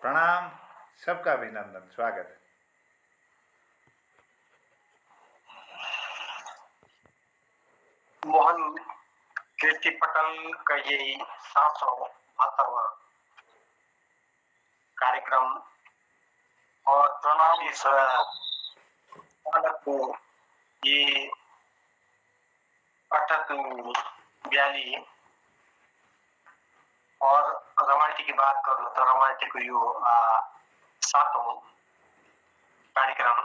प्रणाम, सबका अभिनंदन, स्वागत है। मोहन कीर्ति पटल का ये 772वां कार्यक्रम और प्रणाम इस को ये अठक ब्याली और रमायती की बात करूँ तो रमायती को यो 7वां कार्यक्रम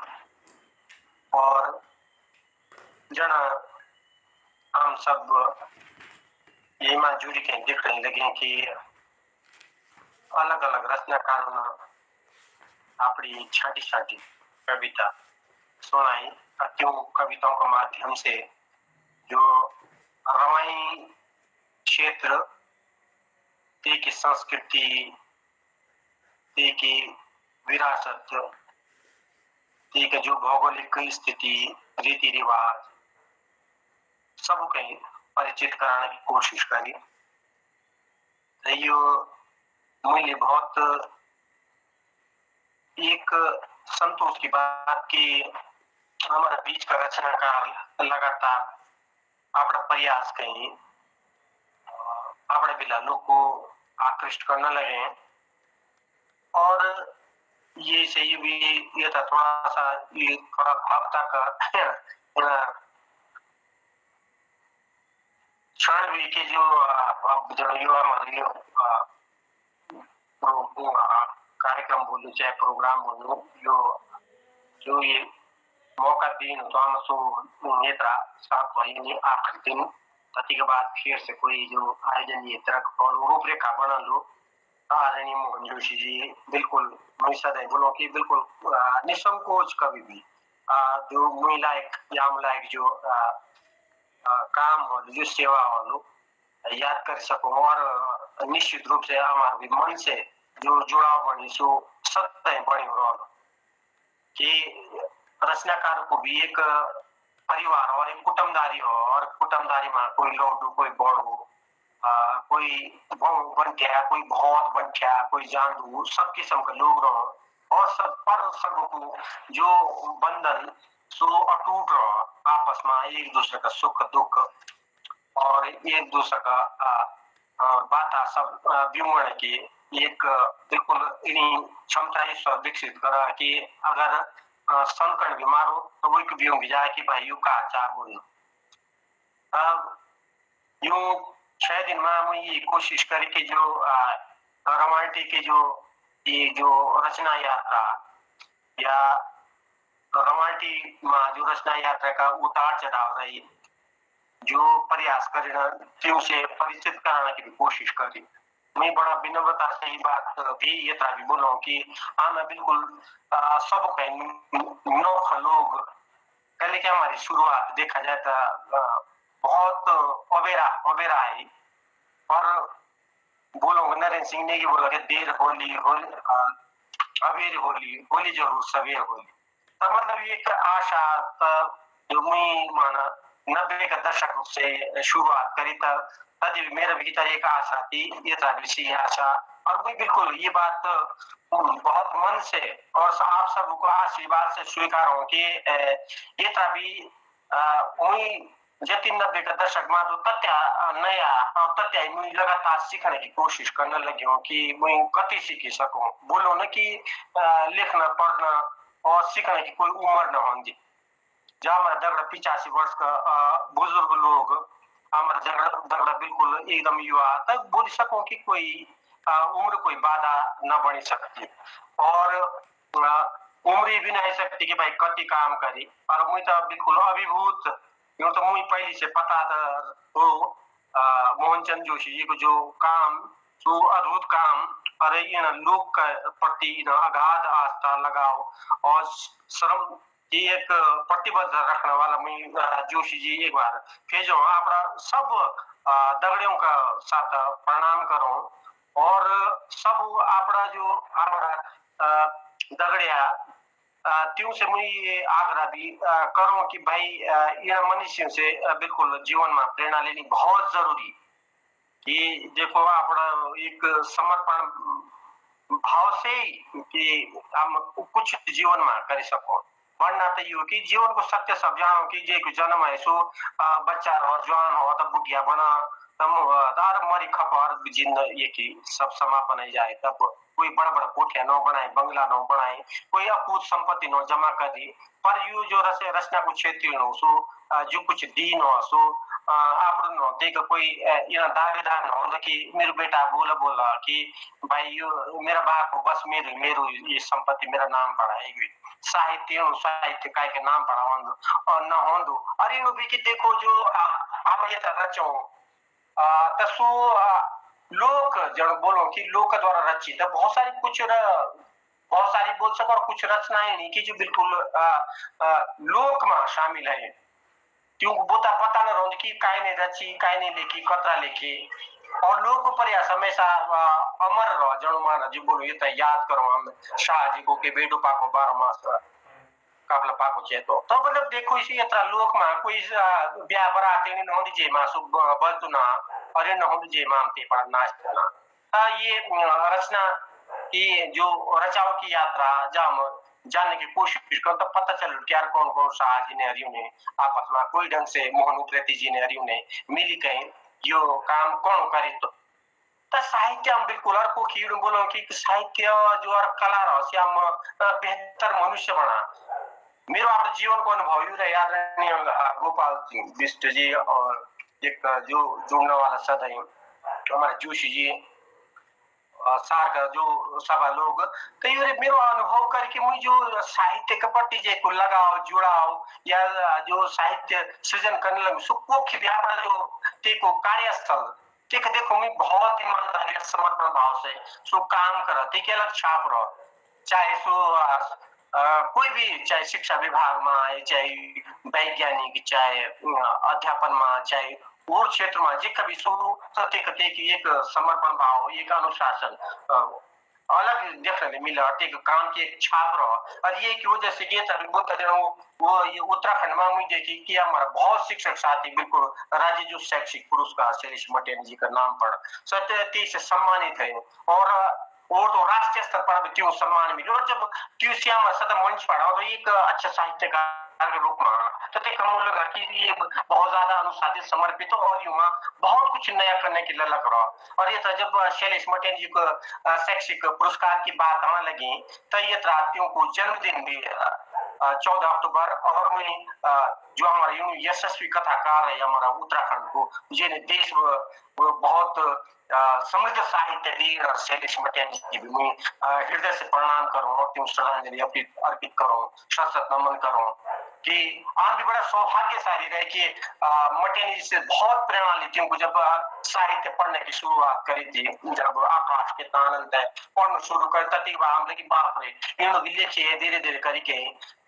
और जन हम सब यही में जुड़ी के देख रहे लगे कि अलग अलग रचनाकारों ने अपनी छाटी छाटी कविता सुनाई। क्यों कविताओं के माध्यम से जो रवाई क्षेत्र की संस्कृति की विरासत की जो भौगोलिक स्थिति रीति रिवाज सब कहीं परिचित कराने की कोशिश करी। यो मुझे बहुत एक संतोष की बात कि हमारे बीच का रचनाकार लगातार अपना प्रयास कहीं अपने बिलालों को आकृष्ट करने लगे और ये सही भी ये था थोड़ा सा ये थोड़ा भावता का क्षण भी कि जो युवा कार्यक्रम बोलूं चाहे प्रोग्राम बोलूं जो ये मौका दिन तो हम सो नेता साथ वही आखिरी दिन तथी के बाद फिर से कोई जो आयोजन ये तरह और रूपरेखा बना लो आदरणीय मोहन जोशी जी बिल्कुल मैं सदैव बोलो कि बिल्कुल निसंकोच कभी भी जो मुलायक या मुलायक जो काम हो जो सेवा हो याद कर सको और निश्चित रूप से हमारे मन से जो जुड़ाव बनी सो सत्य बनी हो कि रचनाकार को भी एक परिवार और एक कुटुंबदारी हो और कुटुंबदारी में कोई लोडू कोई बड़ो कोई बनठ्या कोई बहुत बनठ्या कोई जानू सब किस्म के लोग रहो और सब पर सबको जो बंधन सो अटूट रहो आपस में एक दूसरे का सुख दुख और एक दूसरे का बात सब विवरण की एक बिल्कुल इन्हीं क्षमता विकसित करा कि अगर संकट बीमार हो तो वो भी होंगे जाए कि भाई यू का आचार बोलना। अब यूं 6 दिन में हम ये कोशिश करी कि जो रवायती के ये जो रचना यात्रा या रवायती में जो रचना यात्रा का उतार चढ़ाव रही जो प्रयास करना क्यों से परिचित कराने की भी कोशिश करी। मैं बड़ा विनम्रता से ये बात भी ये भी बोलूं कि मैं बिल्कुल सब नौखा लोग पहले क्या हमारी शुरुआत देखा जाए तो बहुत अबेरा है और बोलो नरेंद्र सिंह ने ये बोला कि देर होली अबेर होली जरूर सवेर होली तो मतलब एक आशा जो मैं माना 90 का दशक से शुरुआत करी था तभी मेरे भीतर एक आशा थी ये विषय आशा और मैं बिल्कुल ये बात बहुत मन से और आप सबको आशीर्वाद से स्वीकार हो कि ये भी वही जति 90 का दशक में तो तथ्य नया तथ्य मुझे लगातार सीखने की कोशिश करने लगी हूँ कि मैं कति सीख सकूं बोलो ना कि लिखना पढ़ना और सीखने की कोई उम्र न होगी जहाँ हमारा दगड़ा 85 वर्ष का बुजुर्ग लोग हमारा दगड़ा बिल्कुल एकदम युवा तक बोल सकूं कि कोई उम्र कोई बाधा न बनी सकती और उम्र भी नहीं सकती कि भाई कति काम करी और मुझे तो बिल्कुल अभिभूत यूं तो मुझे पहले से पता था हो मोहनचंद जोशी जी को जो काम जो अद्भुत काम अरे ये ना लोग का प्रति अगाध आस्था लगाओ और श्रम एक प्रतिबद्ध रखने वाला मैं जोशी जी एक बार फिर जो अपना सब दगड़ियों का साथ प्रणाम करो और सब अपना जो हमारा दगड़िया त्यों से मैं ये आग्रह भी करूं कि भाई इन मनुष्यों से बिल्कुल जीवन में प्रेरणा लेनी बहुत जरूरी कि देखो अपना एक समर्पण भाव से कि हम कुछ जीवन में कर सको बढ़ना तो यो कि जीवन को सत्य सब जानो कि जे को जन्म है सो बच्चा हो जवान हो तब बुढ़िया बना तम तार मरी खपर जिंद ये की सब समापन है जाए तब कोई बड़ा बड़ा कोठिया न बनाए बंगला न बनाए कोई अपूत संपत्ति न जमा कर दी पर यू जो रचना को क्षेत्र हो सो जो कुछ दीन हो सो आफ्नो न त्यही कोही यहाँ दावेदार नहुँदा कि मेरो बेटा बोला बोला कि भाई यो मेरा बाप को बस मेरो मेरो ये संपत्ति मेरा नाम पढ़ाएगी साहित्य के नाम पढ़ाओ और न होंदो अरे वो भी कि देखो जो हम ये रचो तसु लोक जन बोलो कि लोक द्वारा रचित बहुत सारी कुछ बहुत सारी बोल सको और कुछ रचनाएं नहीं कि जो बिल्कुल लोक में शामिल है क्यों बोता पता न रहने कि काय ने रची काय ने लेखी कतरा लेखी और लोग को प्रयास हमेशा अमर रह जनुमान जी बोलो ये तो याद करो हम शाह जी को के बेडू पाको 12 मास काबला पाको छे तो मतलब देखो इसी यत्रा लोक में कोई ब्याह बराती नहीं होनी जे मा सु बलतु ना अरे न होनी जे मा ते पर नाच ना ये रचना ये जो रचाओ की यात्रा जाम जानने की कोशिश कर तो पता चल क्या कौन कौन शाह जी ने हरियो ने आपस में कोई ढंग से मोहन प्रेती जी ने हरियो ने मिली कहीं यो काम कौन करी तो साहित्य हम बिल्कुल अर्को खीड़ बोलो कि साहित्य जो और कला रहस्य हम बेहतर मनुष्य बना मेरो आफ्नो जीवनको अनुभव यो रहे आदरणीय गोपाल बिष्ट जी और एक जो जुड़ने वाला सदैव हमारे जोशी जी सार का जो सभा लोग तो ये मेरो अनुभव करके मुझे जो साहित्य के प्रति जे को लगाओ जुड़ाओ या जो साहित्य सृजन करने लगे सुखो खिब्यारा जो ते को कार्यस्थल ठीक देखो मैं बहुत ईमानदारी समर्पण भाव से सो काम करा ते के अलग छाप रहो चाहे सो कोई भी चाहे शिक्षा विभाग में चाहे वैज्ञानिक चाहे अध्यापन में चाहे और क्षेत्र में जे कभी सो सत्य कथे की एक समर्पण भाव एक अनुशासन अलग देखने मिला एक काम की एक छाप रहा और ये की वजह से ये वो ये उत्तराखंड में मुझे देखी कि हमारा बहुत शिक्षक साथी बिल्कुल राज्य जो शैक्षिक पुरस्कार शैलेश मटेन जी का नाम पढ़ सत्य से सम्मानित है और वो तो राष्ट्रीय स्तर पर भी क्यों सम्मान मिले और जब क्यों श्याम सतत मंच पढ़ा तो एक अच्छा साहित्यकार के रूप में तो ते कम लगा कि ये बहुत ज्यादा अनुशासित समर्पित और युवा बहुत कुछ नया करने की ललक रहा और ये था जब शैलेश मटेन जी को शैक्षिक पुरस्कार की बात आने लगी तो ये त्रातियों को जन्मदिन भी 14 अक्टूबर और मैं जो हमारा यशस्वी कथाकार है हमारा उत्तराखंड को जिन्हें देश बहुत समृद्ध साहित्य दी शैलेश मटेन जी भी मैं हृदय से प्रणाम करूं और त्यों श्रद्धांजलि अर्पित करूं सत नमन करूं कि आप भी बड़ा सौभाग्यशाली रहे कि मटेन जी से बहुत प्रेरणा ली थी जब साहित्य पढ़ने की शुरुआत करी थी जब आकाश के आनंद है पढ़ना शुरू कर तब हम लगी बाप रे इन लिखे धीरे धीरे करके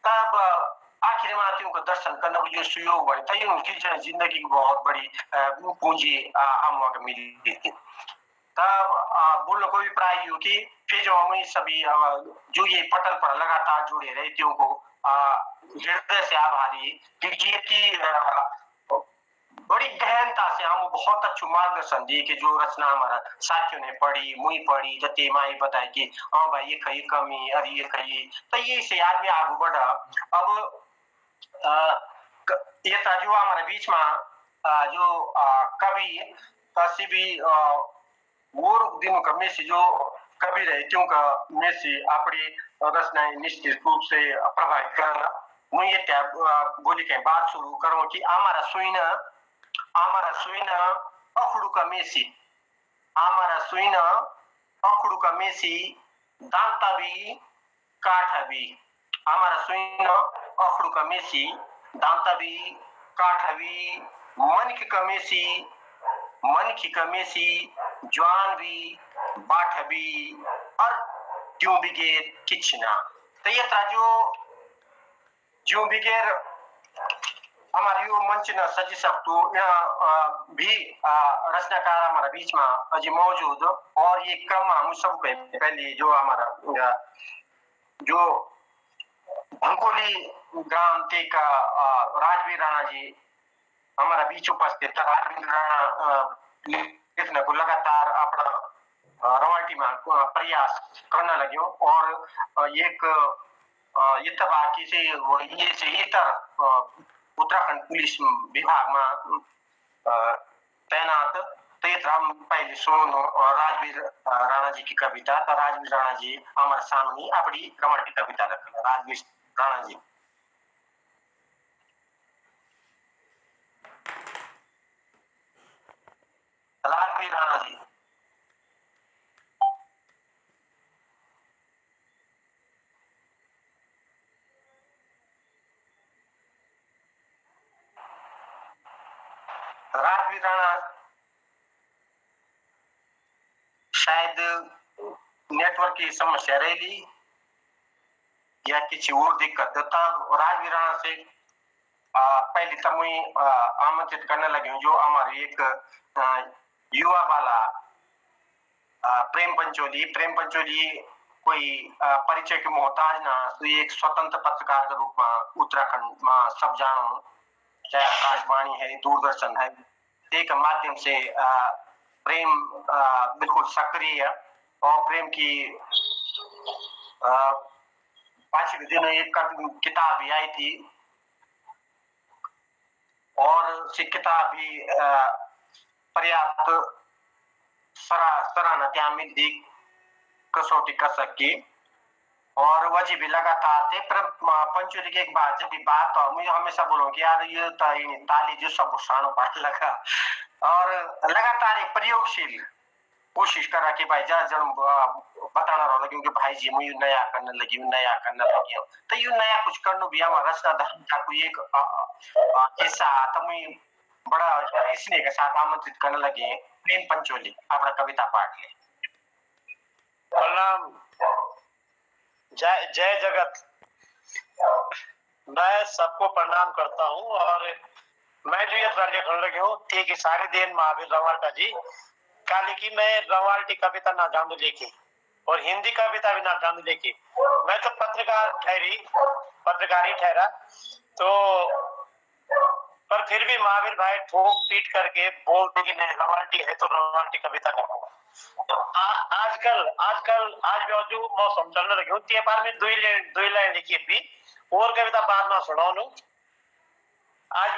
तब आखिर में आती दर्शन करने को जो सुयोग बने तय उनकी जिंदगी की बहुत बड़ी पूंजी हम वहां मिली थी तब बोलने को भी प्राय हो कि फिर जो हम सभी जो ये पटल पर लगातार जुड़े रहे थे को हृदय से आभारी क्योंकि बड़ी गहनता से हम बहुत अच्छु मार्गदर्शन दिए कि जो रचना हमारा साथियों ने पढ़ी मुई पढ़ी जते माई बताए कि हाँ भाई ये कही कमी अरे ये कही तो ये से आदमी आगे बढ़ा अब ये था जो हमारे बीच में जो कवि काशी भी वो दिनों का में से जो कवि रहे क्योंकि में से अपनी रचनाएं निश्चित रूप से प्रभावित करना मैं ये टैब बोली के बात शुरू करूं कि हमारा सुइना अखड़ू का मेसी हमारा सुइना अखड़ू का मेसी दांता भी काठा भी हमारा सुइना अखड़ू का मेसी दांता भी काठा भी मन की कमेसी जवान भी बाट भी और क्यों बिगेर किचना तो ये जो बिगेर हमारी वो मंच न सजी सकतो यहाँ भी रचनाकार हमारा बीच में अजी मौजूद और ये क्रम हम सब पहले जो हमारा जो भंकोली ग्राम ते का राजवीर राणा जी हमारा बीच उपस्थित राजवीर राणा लिखने को लगातार अपना रवाटी में प्रयास करने लग्यो और एक इतर बाकी से ये से इतर उत्तराखंड पुलिस विभाग में तैनात तो हम पहले सुनो राजवीर राणा जी की कविता। तो राजवीर राणा जी हमारे सामने अपनी रोमांटिक कविता रखल। राजवीर राणा जी। राजवीर राणा जी। राजवीर राणा शायद नेटवर्क की समस्या रही या किसी और दिक्कत। तब राजवीर राणा से पहले तब मुझे आमंत्रित करने लगे जो हमारे एक युवा वाला प्रेम पंचोली कोई परिचय के मोहताज ना, तो एक स्वतंत्र पत्रकार के रूप में उत्तराखंड में सब जानो, चाहे आकाशवाणी है, दूरदर्शन है, एक माध्यम से प्रेम बिल्कुल सक्रिय और प्रेम की पांचवें दिन एक किताब भी आई थी और से किताब भी पर्याप्त सराहना त्या मिलती कसौटी कसक की और वजह भी लगातार थे। पर पंचोली की एक बात जब भी बात तो मुझे हमेशा बोलो कि यार ये ताली जो सब साणो पाठ लगा और लगातार एक प्रयोगशील कोशिश करा कि भाई जा जन बताना रहा क्योंकि भाई जी मुझे नया करने लगी तो ये नया कुछ करने भी हमारा रचना धर्म का कोई एक हिस्सा तो मुझे बड़ा इसलिए के साथ आमंत्रित करने लगे प्रेम पंचोली अपना कविता पाठ ले। प्रणाम। जय जगत। मैं सबको प्रणाम करता हूँ और मैं जो ये लिखने लगे हूँ ठीक सारे दिन महावीर रवाल्टा जी काली की मैं रवाल्टी कविता ना जानू लिखी और हिंदी कविता भी ना जानू लिखी। मैं तो पत्रकारी ठहरा तो पर फिर भी महावीर भाई ठोक पीट करके बोलते कि नहीं रवाल्टी है तो रवाल्टी कविता लिखूंगा। आज जो मौसम चलने लगे होती है बार में दो लाइन लिखी थी और कविता बाद में सुनाओ आज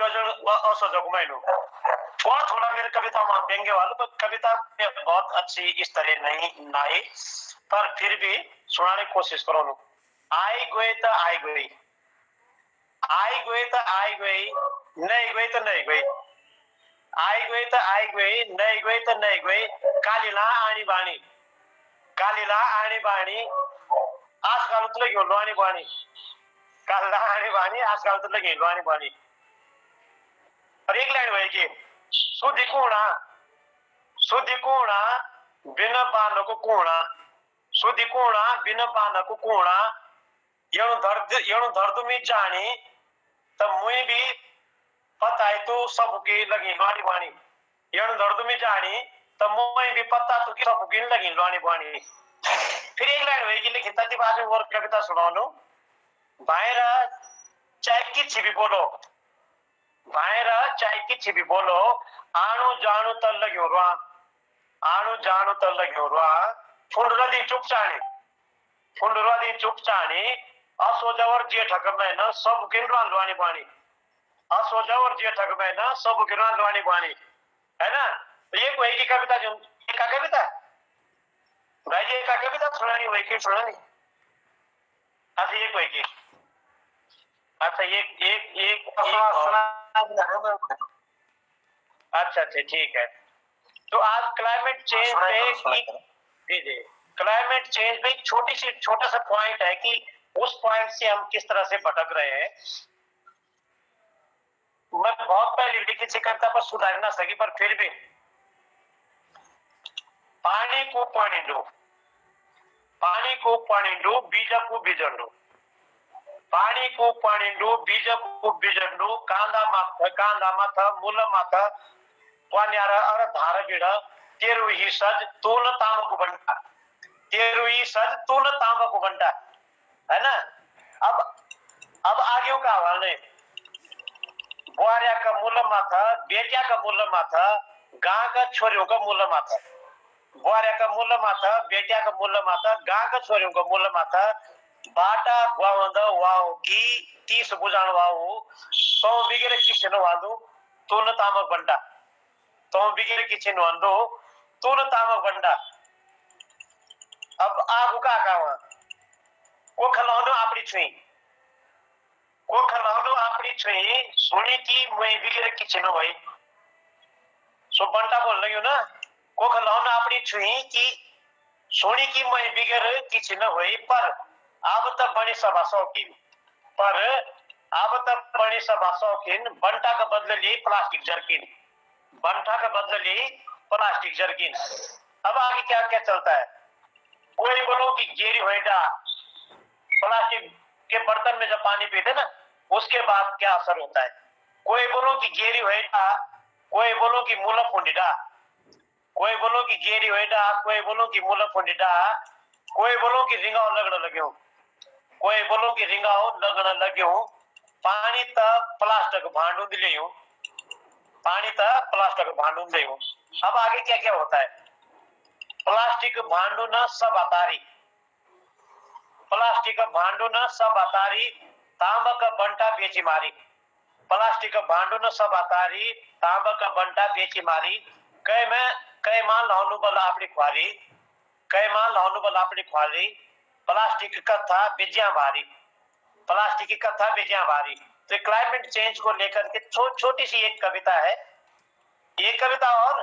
थोड़ा मेरे कविता में व्यंग्य वालों पर कविता बहुत अच्छी इस तरह नहीं नाई पर फिर भी सुनाने की कोशिश करो। आई गई तो आई गई, आई गई तो आई गई, नहीं गई तो नहीं गई, आई गई तो आई गई, नहीं गई तो नहीं गई, कालीला आनी बाणी, कालीला आनी बाणी, आजकल तो लगी लोआनी बाणी, कालीला आनी बाणी, आजकल तो लगी लोआनी बाणी। और एक लाइन हुई कि सुधी कूणा बिना बाण को कूणा, सुधी कूणा बिना बाण को कूणा, यणु दर्द में जानी तब मुझे भी पता है तो सबकी लगी लोआनी बाणी, यणु दर्द में जानी तब मुझे भी पता तो कि सबकी लगी लोआनी बाणी। फिर एक लाइन हुई कि लिखी तती बात में और कविता सुनाओ। भाईरा चाहे किसी भी बोलो, भाईरा चाहे किसी भी बोलो, आणु जाणु तल लग्यो रुआ, आणु जाणु तल लग्यो रुआ, फुंडरा दी चुप चाणी, फुंडरा दी चुप चाणी, असोजवर जे ठकर में न सब गिनरान लोआनी बाणी, असोजवर जे ठकर में न सब गिनरान लोआनी बाणी, है ना। तो ये कोई की कविता जो एक कविता भाई जी का कविता सुनानी वही की सुनानी। अच्छा ये कोई की अच्छा एक अच्छा ठीक है। तो आज क्लाइमेट चेंज पे जी क्लाइमेट चेंज पे एक छोटा सा पॉइंट है कि उस पॉइंट से हम किस तरह से भटक रहे हैं। मैं बहुत पहले लिखी थी कविता पर सुधार ना सकी पर फिर भी पानी को पानी दो, पानी को पानी दो, बीज को बीजन दो, पानी को पानी दो, बीज को बीजन दो, कांदा माथा मूल माथा पान्यारा अर धार गिड़ तेरु ही सज तूल ताम को बंटा, तेरु ही सज तूल ताम को बंटा, है ना। अब आगे का हवाल नहीं, बुआरिया का मूल माथा, बेटिया का मूल माथा, गांव का छोरियों का मूल माथा, बुहाऱ्याका मूल्य माथा बेट्याका मूल्य माथा गाँका छोरीको मूल्य माथा बाटा ग्वाउँद वाउ कि 30 बुझाण वाउ तौ बिगेर किसिन वांदु तुन तामक बंडा तौ बिगेर किसिन वांदु तुन तामक बंडा अब आगु का वहाँ को खलाउनु आपणी छुई को खलाउनु आपणी छुई सुनी कि मैं बिगेर किसिन भई सो बंटा बोल लग्यो ना को खलाउनु आपणी छुई कि सुनी कि मैं बिगेर किसिन भई पर अब त बनी सभा शौकीन पर अब त बनी सभा शौकीन बंटा का बदले प्लास्टिक जर्किन बंटा का बदले प्लास्टिक जर्किन। अब आगे क्या क्या चलता है कोई बोलो कि गेरी होइडा प्लास्टिक के बर्तन में जब पानी पीते ना उसके बाद क्या असर होता है कोई बोलो कि गेरी होइडा कोई बोलो कि मूला फुंडिडा कोई बोलो कि गेरी होइडा कोई बोलो कि मूला फुंडिडा कोई बोलो कि रिंगाओ लगड़ लग्यो कोई बोलो कि रिंगाओ लगड़ लग्यो पानी त प्लास्टिक भांडू दिलियो पानी त प्लास्टिक भांडू दिलियो। अब आगे क्या क्या होता है प्लास्टिक भांडू न सब अतारी प्लास्टिक भांडू न सब अतारी तांबक बंटा बेची मारी प्लास्टिक भांडू न सब अतारी तांबक बंटा बेची मारी कई मां लाउनु बल आपणी ख्वाली कई मां लाउनु बल आपणी ख्वाली प्लास्टिक कथा बिज्या भारी प्लास्टिक की कथा बिज्या भारी। तो क्लाइमेट चेंज को लेकर के छोटी सी एक कविता है ये कविता और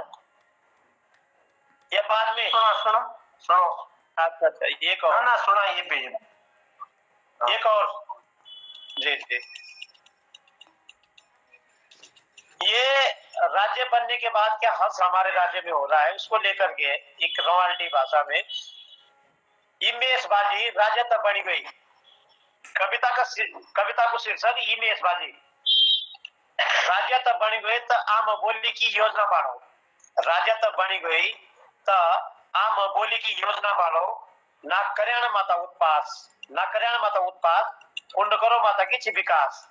ये बाद में सुनो अच्छा एक और ना सुना ये भी एक और जी जी ये राज्य बनने के बाद क्या हर्ष हमारे राज्य में हो रहा है उसको लेकर के एक रवाल्टी भाषा में इमेश बाजी राज्य तब बनी गई कविता को शीर्षक इमेश बाजी राज्य तब बनी गई तो आम बोली की योजना बाढ़ो राज्य तब बनी गई तो आम बोली की योजना बाढ़ो ना कल्याण माता उत्पाद कुंड करो माता की विकास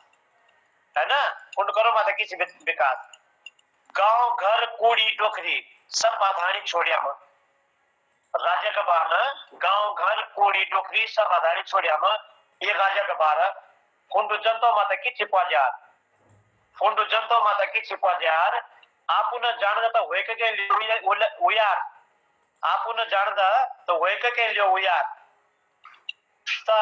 है ना कुंड करो माता की विकास गांव घर कूड़ी डोखरी सब बाधानी छोड़िया में राज्य का बार गांव घर कूड़ी डोखरी सब बाधानी छोड़िया में ये राज्य का बार कुंड जनतो माता की छिपा जार आपू न जान तो होए के उयार आपू न जान तो होए के लियो उयार। तो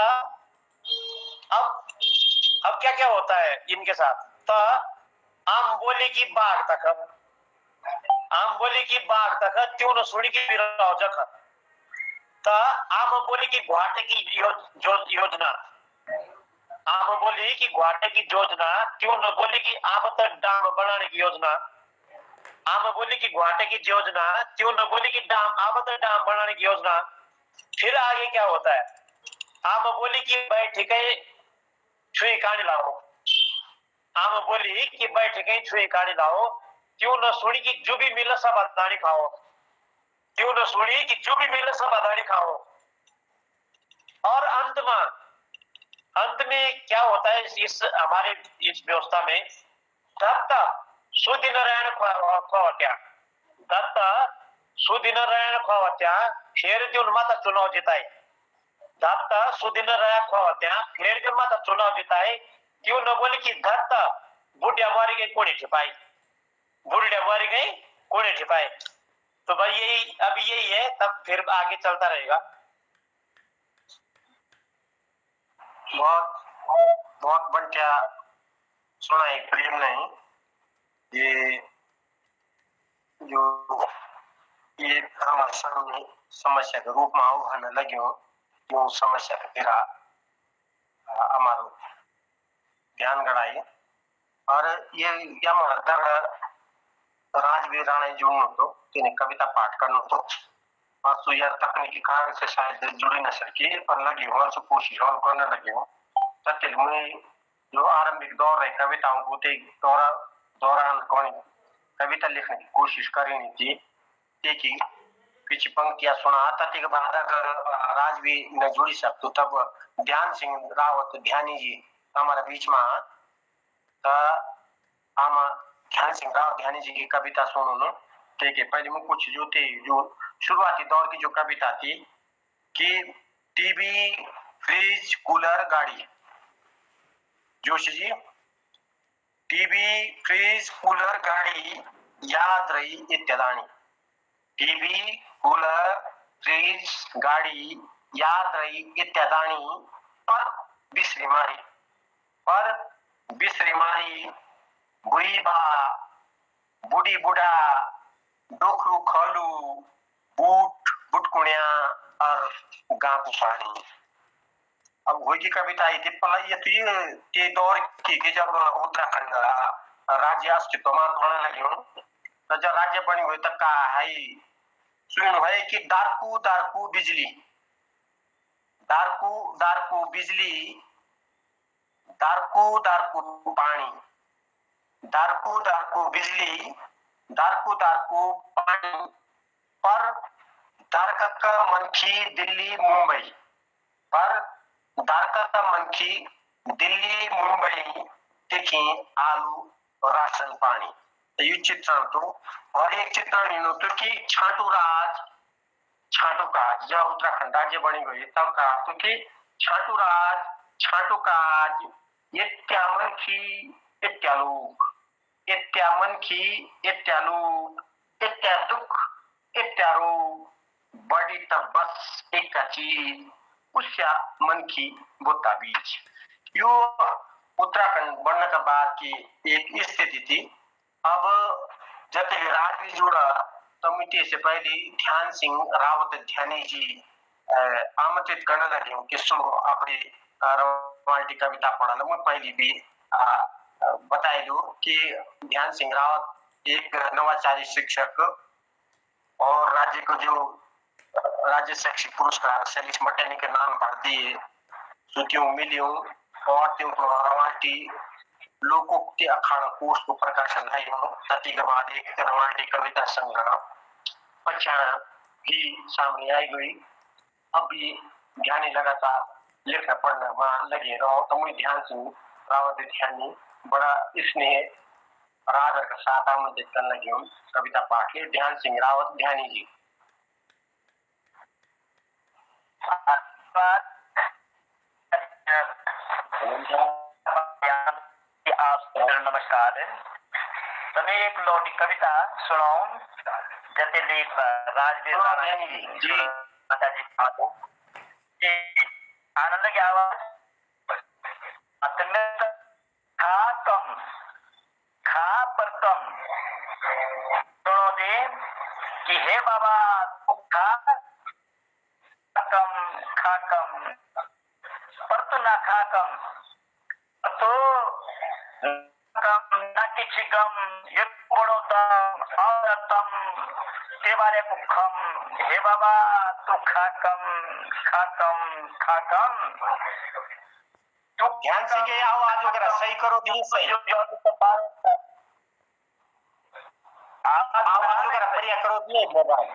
अब क्या क्या होता है इनके साथ तो आम बोली की बाग तक त्यों न सुनी की जख तो आम बोली की घाटे की योजना आम बोली की घाटे की योजना क्यों न बोली की आबत डाम बनाने की योजना आम बोली की घाटे की योजना क्यों न बोली की आबत डाम बनाने की योजना। फिर आगे क्या होता है आम बोली की बैठ गए छुई कहानी लाओ आम बोली कि बैठ गई छुई कहानी लाओ क्यों न सुनी की जो भी मिले सब अदानी खाओ क्यों न सुनी कि जो भी मिले सब अदानी खाओ। और अंत में क्या होता है इस हमारे इस व्यवस्था में दत्त सुदिनारायण खोवत्या दत्त सुदिनारायण खोवत्या फिर जो माता चुनाव जिताए दत्त सुदिनारायण खोवत्या फिर जो माता चुनाव जिताए क्यों न बोले कि दत्त बुढ़िया मारी गई कोने छिपाई बुढ़िया मारी गई कोने छिपाई। तो भाई यही है तब फिर आगे चलता रहेगा। बहुत बढ़िया सुना एक प्रेम नहीं ये जो ये हमारे सामने समस्या के रूप में आने लगे जो समस्या के तेरा हमारो ध्यान गड़ाई और ये हमारा राजवीर राणे जुड़नो तो तिने कविता पाठ करनो तो और तो यार तकनीकी कारण से शायद जुड़ी न सकी पर लगी हो सो कोशिश और करने लगे हो तब में जो आरंभिक दौर है कविताओं को दौरान कौन कविता लिखने की कोशिश करी नहीं थी कि कुछ पंक्तियां सुना तथी के बाद अगर राजवीर न जुड़ी सकते तब ध्यान सिंह रावत ध्यानी जी हमारे बीच में हम ध्यान सिंह रावत ध्यानी जी की कविता सुनो न ठीक है पहले में कुछ जो थे जो शुरुआती दौर की जो कविता थी कि टीवी, फ्रिज, कूलर, गाड़ी। Joshi ji, TV, fridge, cooler, गाड़ी याद रही इत्यादानी। टीवी, कूलर, फ्रिज, गाड़ी याद रही इत्यादानी, पर बिसरी मारी, पर बिसरी मारी। बुढ़ी बा, बूढ़ी बुढ़ा, डोखरू खलू, बूट बुटकुणिया और गांपू पानी। अब वही की कविता आई थी पलाई ये दौर की कि जब उत्तराखंड राज्य अस्तित्व में होने लगे तो जब राज्य बनी हुई तक का है सुन है कि दारकू दारकू बिजली, दारकू दारकू बिजली, दारकू दारकू पानी, दारकू दारकू बिजली, दारकू दारकू पानी, पर दारकत का मनखी दिल्ली मुंबई, पर दारकत का मनखी दिल्ली मुंबई देखी आलू राशन पानी। तो ये चित्रण तो और एक चित्रण इन तो कि छाटू राज, छाटू काज जब उत्तराखंड राज्य बनी गई तब कहा तो कि छाटू राज, छाटू काज, इत्या मनखी इत्या लोग, इत्या मनखी इत्या लोग, इत्या दुख इत्या रोग, बड़ी तब बस एक चीज उसया मनखी बुता बीच। यो उत्तराखंड बनने के बाद की एक स्थिति थी। अब जब राज भी जुड़ा तमिति से पहले ध्यान सिंह रावत ध्यानी जी आमंत्रित करने लगे कि सो अपने रवाल्टी कविता पढ़ा मैं पहले भी बताई दो कि ध्यान सिंह रावत एक नवाचारी शिक्षक और राज्य को जो राज्य शैक्षिक पुरस्कार सैलिस मटनी के नाम पर दिए सुतियों मिलियों और त्यों को रवाल्टी लोकोक्ति अखाड़ा कोष को प्रकाशन है तथी के बाद एक रवाल्टी कविता संग्रह पहचान भी सामने आई गई। अब भी ध्यानी लगातार लिखना पढ़ना वहां लगे रहो तो मुझे ध्यान सिंह रावत ध्यानी बड़ा स्नेह और आदर का साथ आमंत्रित करने लगे कविता पाठ के ध्यान सिंह रावत ध्यानी जी। आप नमस्कार। तमें एक लौटी कविता सुनाओ जते लेख राजवीर जी माता जी पातो आनंद की आवाज अत्यंत खा कम खा पर कम सुनो दे कि हे बाबा तू खा कम पर तू ना खा कम तो कम ना किसी गम ये बड़ो दम और तम के बारे को खम हे बाबा तू खा कम तू ध्यान से ये आवाज वगैरह सही करो दी सही आवाज वगैरह बढ़िया करो दिए मोबाइल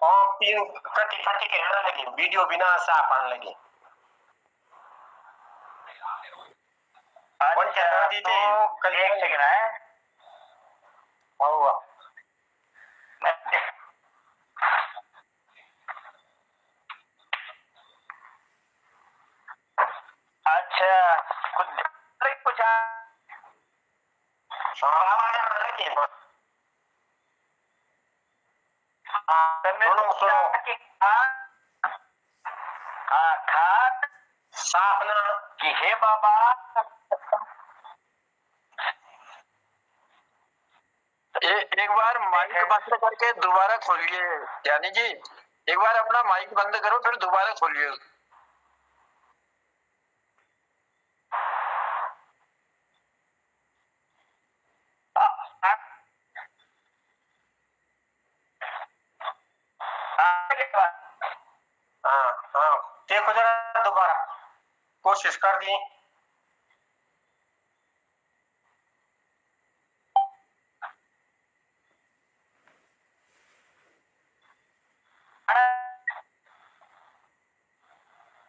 और तीन कटी कटी के आने लगे वीडियो बिना साफ आने लगे वन क्या दी थे कल एक सेकंड है हुआ अच्छा कुछ आवाज आने लगे सुनो खाक साफ ना कि हे बाबा एक बार माइक बंद करके दोबारा खोलिए यानी जी एक बार अपना माइक बंद करो फिर दोबारा खोलिए। हाँ देखो जरा दोबारा कोशिश कर दी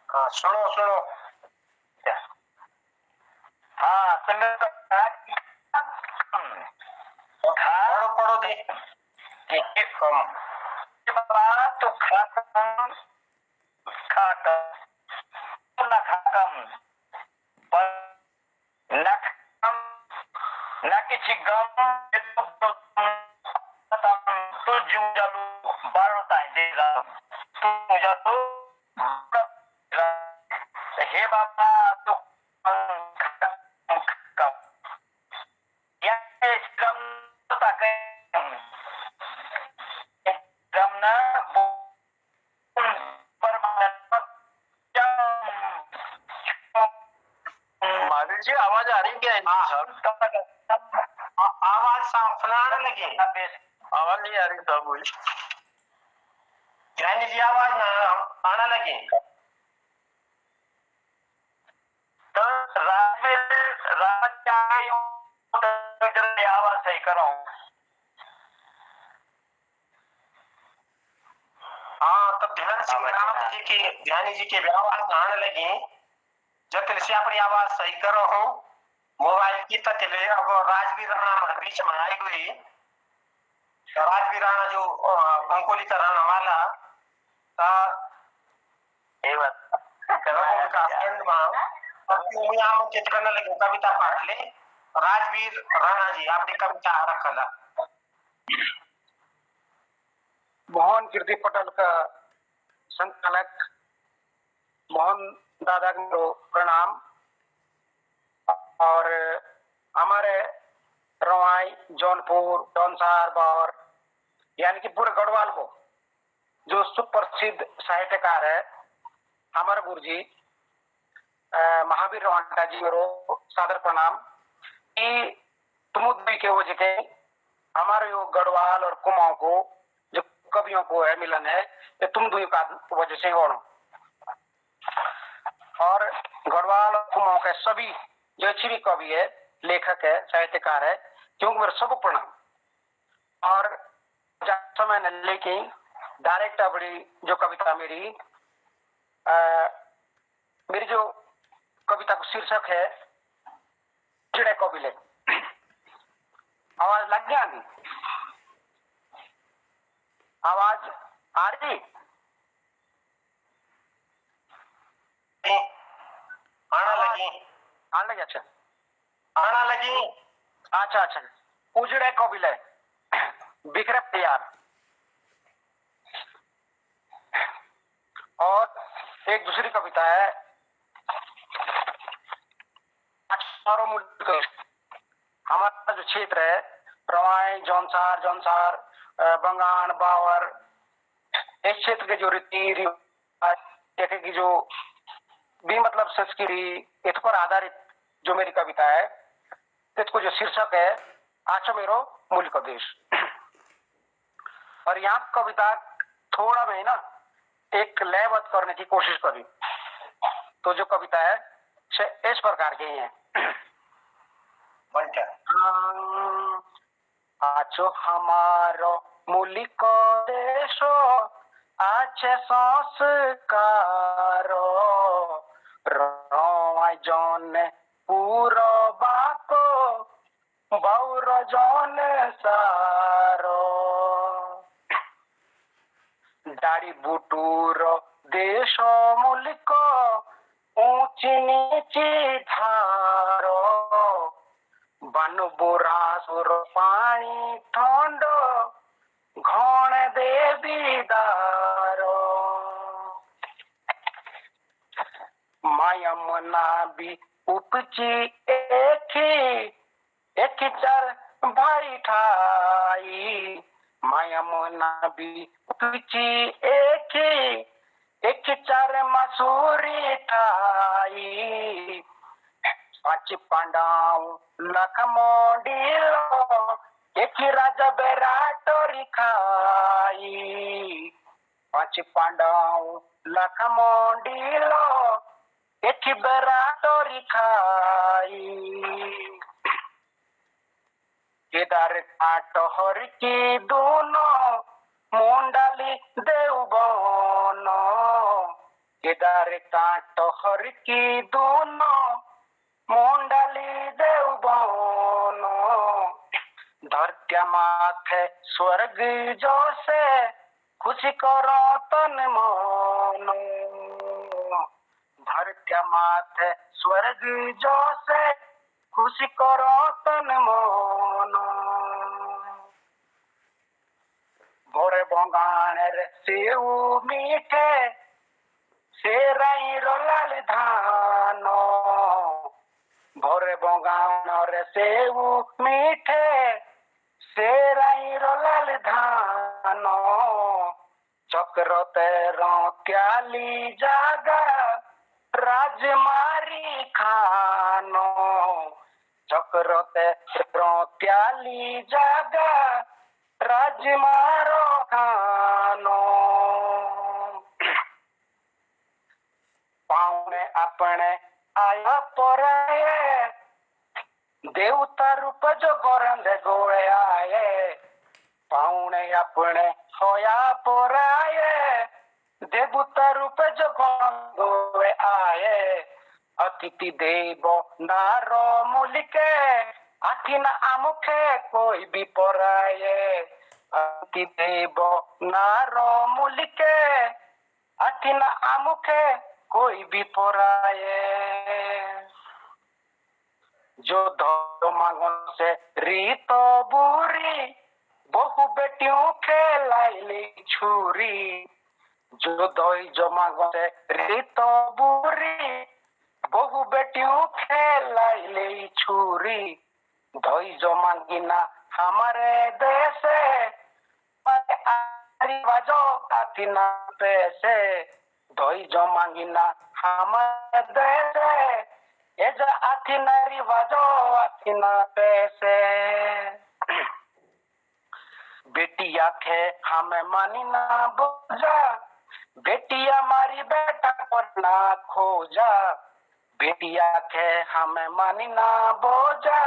हाँ सुनो सुनो हाँ पढ़ो पढ़ो दी कम बाबा तो खाकम खाकम न खाकम पर न खाकम न किसी गम तू जू जालू बारता है देगा तू जालू हे बाबा तो महावीर जी आवाज आ रही है क्या साहब? आवाज साफ ना आने लगी, आवाज नहीं आ रही साहब वही। ज्ञानी जी आवाज ना आने लगी। तो आवाज सही करो। हाँ तो ध्यान सिंह जी की ध्यानी जी की आवाज आने लगी। जब से अपनी आवाज सही करो हो मोबाइल की तले अब राजवीर राणा हमारे बीच में आई हुई। तो राजवीर राणा जो बंकोली का रहने वाला था आमंत्रित करने लगे कविता पाठ ले। राजवीर राणा जी आपकी कविता रखला। मोहन कीर्ति पटल का संचालक मोहन दादा को प्रणाम। और हमारे रवाई जौनपुर जौनसार बावर यानी कि पूरे गढ़वाल को जो सुप्रसिद्ध साहित्यकार है हमारे गुरुजी महावीर रवांटा जी को सादर प्रणाम कि तुम के वजह के हमारे यो गढ़वाल और कुमाऊं को जो कवियों को है मिलन है ये तुम दुई का वजह से होना। और गढ़वाल और कुमाऊं के सभी जो अच्छी भी कवि है लेखक है साहित्यकार है क्योंकि मेरे सबको प्रणाम। और समय ने लेके डायरेक्ट अपनी जो कविता मेरी जो कविता का शीर्षक है चिड़े कबिले। आवाज लग गया नहीं? आवाज आ रही? आना लगी। आने लगी? अच्छा आना लगी। अच्छा अच्छा। उजड़े कबिले बिखरे प्यार। और एक दूसरी कविता है हमारा जो क्षेत्र है रवाई जौनसार बंगान बावर इस क्षेत्र के जो रीति रिवाज की जो भी मतलब संस्कृति इस पर आधारित जो मेरी कविता है इसको जो शीर्षक है आचो मेरो मूल का देश। और यहाँ कविता थोड़ा मैं ना एक लयबद्ध करने की कोशिश करी तो जो कविता है इस प्रकार की है। आचो हमारो मूलिक देशो आछे संस्कारो रवाय जौने पूरो बाको बौर जौने सारो दाढ़ी बुटूर देशो मूलिक ऊंची नीची धारो बन बुरासुर पानी ठंडो घण देवी दारो मायम नाबी उपची एक चार भाई ठाई मायम नाबी उपची एक चार मसूरी ठाई पांच पांडाव लख मोडीलो एक राजा बेराटोरी खाई पांच पांडाव लख मोडीलो एक बेराटोरी खाई केदार काटहर की दोनों मुंडाली देव बनो केदार काटहर की दोनों मुंडाली देव बनो धरत्या माथे स्वर्ग जो से खुशी करो तन मन, धरत्या माथे स्वर्ग जो से खुशी करो तन मन। भोरे बंगाने रे सेव मीठे सेराई रोलाल धानो, भोरे बंगान रे सेव मीठे सेराई रोलाल धानो। चक्र तेरो क्याली जागा राजमारी खानो, चक्र तेरो क्याली जागा राजमारो खानो। पावने अपने आया पराये देवता रूप जो गोरंदे गोळे आये, पावने अपने होया पराये देवता रूप जो गोळे आये। अतिथि देव नारो मुलिके आखिना आमुखे कोई भी पराये, अतिथि देव नारो मुलिके आखिना आमुखे कोई भी पराये। जो धो मांगों से रीतो बुरी बहु बेटियों खेलाइली छुरी, जो दोई जो मांगों से रीतो बुरी बहु बेटियों खेलाइली छुरी। धोई जो मांगिना हमारे देश बाजो आथिना पैसे, धोई जो मांगिना हमारे देश ये जो आथिना रिवाजो आथिना पैसे। बेटिया खे हमें मानी ना बोझा, बेटिया मारी बेटा को ना खोजा, बेटिया खे हमें मानी ना बोझा,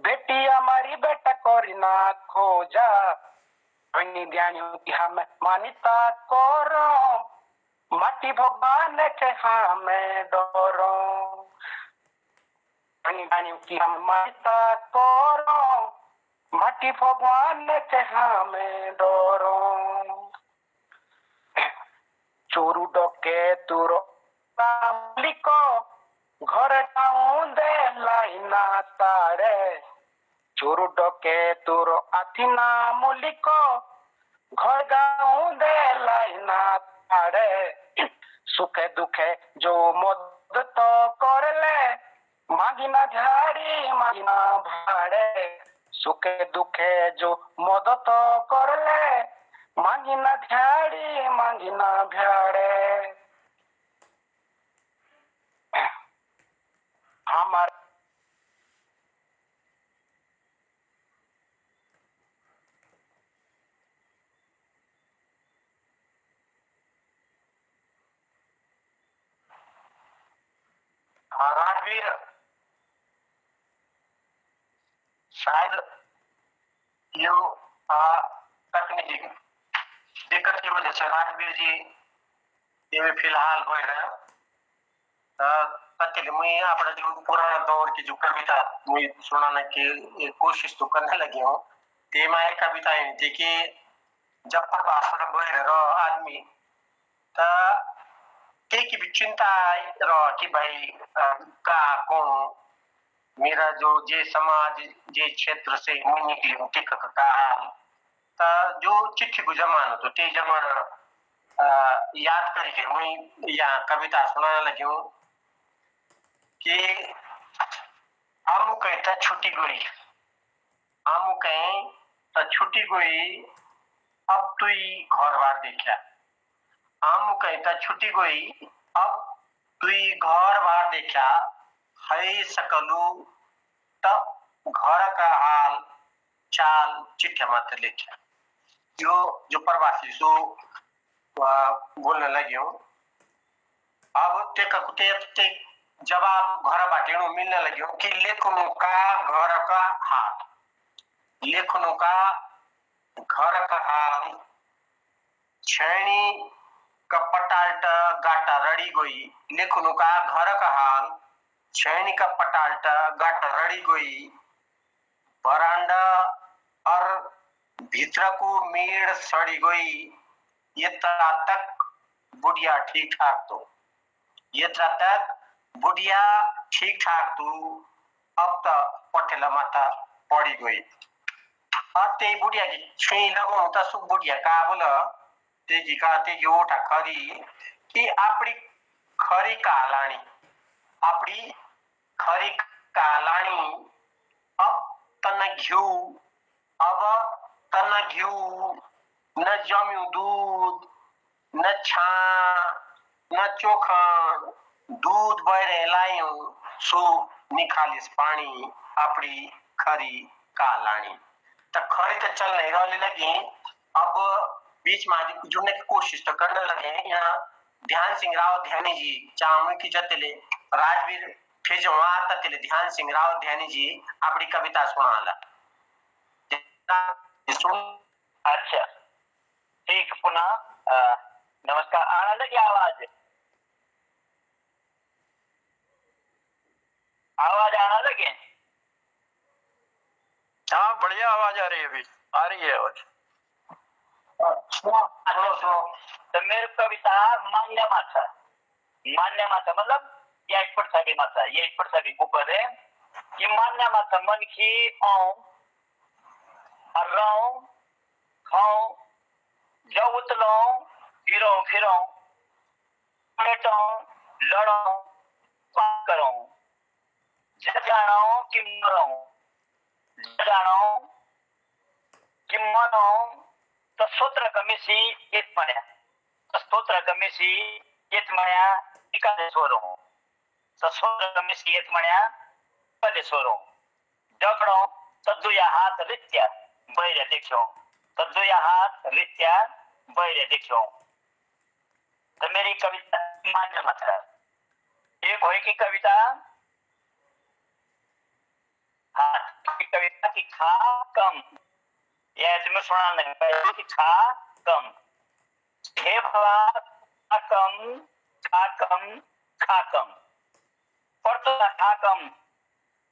बेटिया मारी बेटा को ना खोजा। अन्य ध्यानियों की हमें मानिता करो, माटी भगवान के हमें डरो। अन्य ध्यानियों की हम मानिता करो, माटी भगवान के हमें डरो। चोरू डके तुरो लिको घर जाऊं दे लाइना तारे, चोरू डके तुरो आथिना मुलिको घर गाऊं दे लाइना तारे। सुखे दुखे जो मदद तो कर ले मागिना झाड़ी मागिना भाड़े, सुखे दुखे जो मदद तो कर ले मागिना झाड़ी मागिना भाड़े। हमारे राजवीर शायद यो तकनीकी दिक्कत की वजह से राजवीर जी ये फिलहाल हो रहा तक मुझे अपना जो पुराना दौर की जो कविता मुझे सुनाने की कोशिश तो करने लगी हूँ। तेमा एक कविता ही थी कि जब पर भाषण बोल रहा आदमी की भी चिंता रहा कि भाई का कौन मेरा जो जे समाज जे क्षेत्र से मुझे निकली हूँ टिक का हाल जो चिट्ठी को जमाना तो ते जमाना याद करके मुझे यहाँ कविता सुनाने लगी हूँ कि आमू कहीं तो छुट्टी गई, आमू कहीं तो छुट्टी गई अब तू ही घर बार देखा, आमू कहीं तो छुट्टी गई अब तू ही घर बार देखा, है सकलू तब घर का हाल चाल चिट्ठा मत लिखा। जो प्रवासी सो बोलने लगी हूँ। अब ते जवाब घर बाटेणु मिलने लगी हूँ कि लेखनों का घर का हाल, लेखनों का घर का हाल छैनी का पटाल्ट गाटा रड़ी गई, लेखनों का घर का हाल छैनी का पटाल्ट गाटा रड़ी गई, बरांडा और भीतर को मेड़ सड़ी गई, यत्रा तक बुढ़िया ठीक ठाक तो, यत्रा तक बुढ़िया ठीक ठाक तो अब त पटेला माता पड़ी गई। ते बुढ़िया की छुई लगाऊं त सु बुढ़िया का बोला तेगी ओठा खरी कि आपड़ी खरी कालानी, आपड़ी खरी कालानी अब तना घिउ, अब तना घिउ न जम्यू दूध न छा न चोखन दूध बहरे लायूं सो निखालिस पानी आपड़ी खरी कालानी। तो खरी तो चल नहीं रही लगी, अब बीच में जुड़ने की कोशिश तो करने लगे। यहाँ ध्यान सिंह राव ध्यानी जी चामू की जतले राजवीर फेजवा ततले ध्यान सिंह राव ध्यानी जी अपनी कविता सुनाला। अच्छा ठीक, पुनः नमस्कार। आने लगी आवाज, आवाज आने लगे? हाँ बढ़िया आवाज आ रही है, अभी आ रही है आवाज। तो मेरी कविता मान्य माता, मान्य माता मतलब ये एक पर सभी माता, ये एक पर सभी ऊपर है कि मान्य माता मन की आऊं हर्राऊं खाऊं जब उतलाऊं गिराऊं फिराऊं लेटाऊं लड़ाऊं पाप कराऊं जानाऊं कि मराऊं जानाऊं कि मराऊं तो सूत्र कमिसी एक मया, तो सूत्र कमिसी एक मया इकाले सोरों, तो सूत्र कमिसी एक मया इकाले सोरों जगड़ों तद्दुया हाथ रित्या बैरे देखो, तद्दुया हाथ रित्या बैरे देखो। तो मेरी कविता मान्य मतलब एक होई की कविता, हाँ कविता की खा कम, यह तुम्हें सुना नहीं पहले की खा कम, हे भला खा कम खा कम खा कम, पर तो न खा कम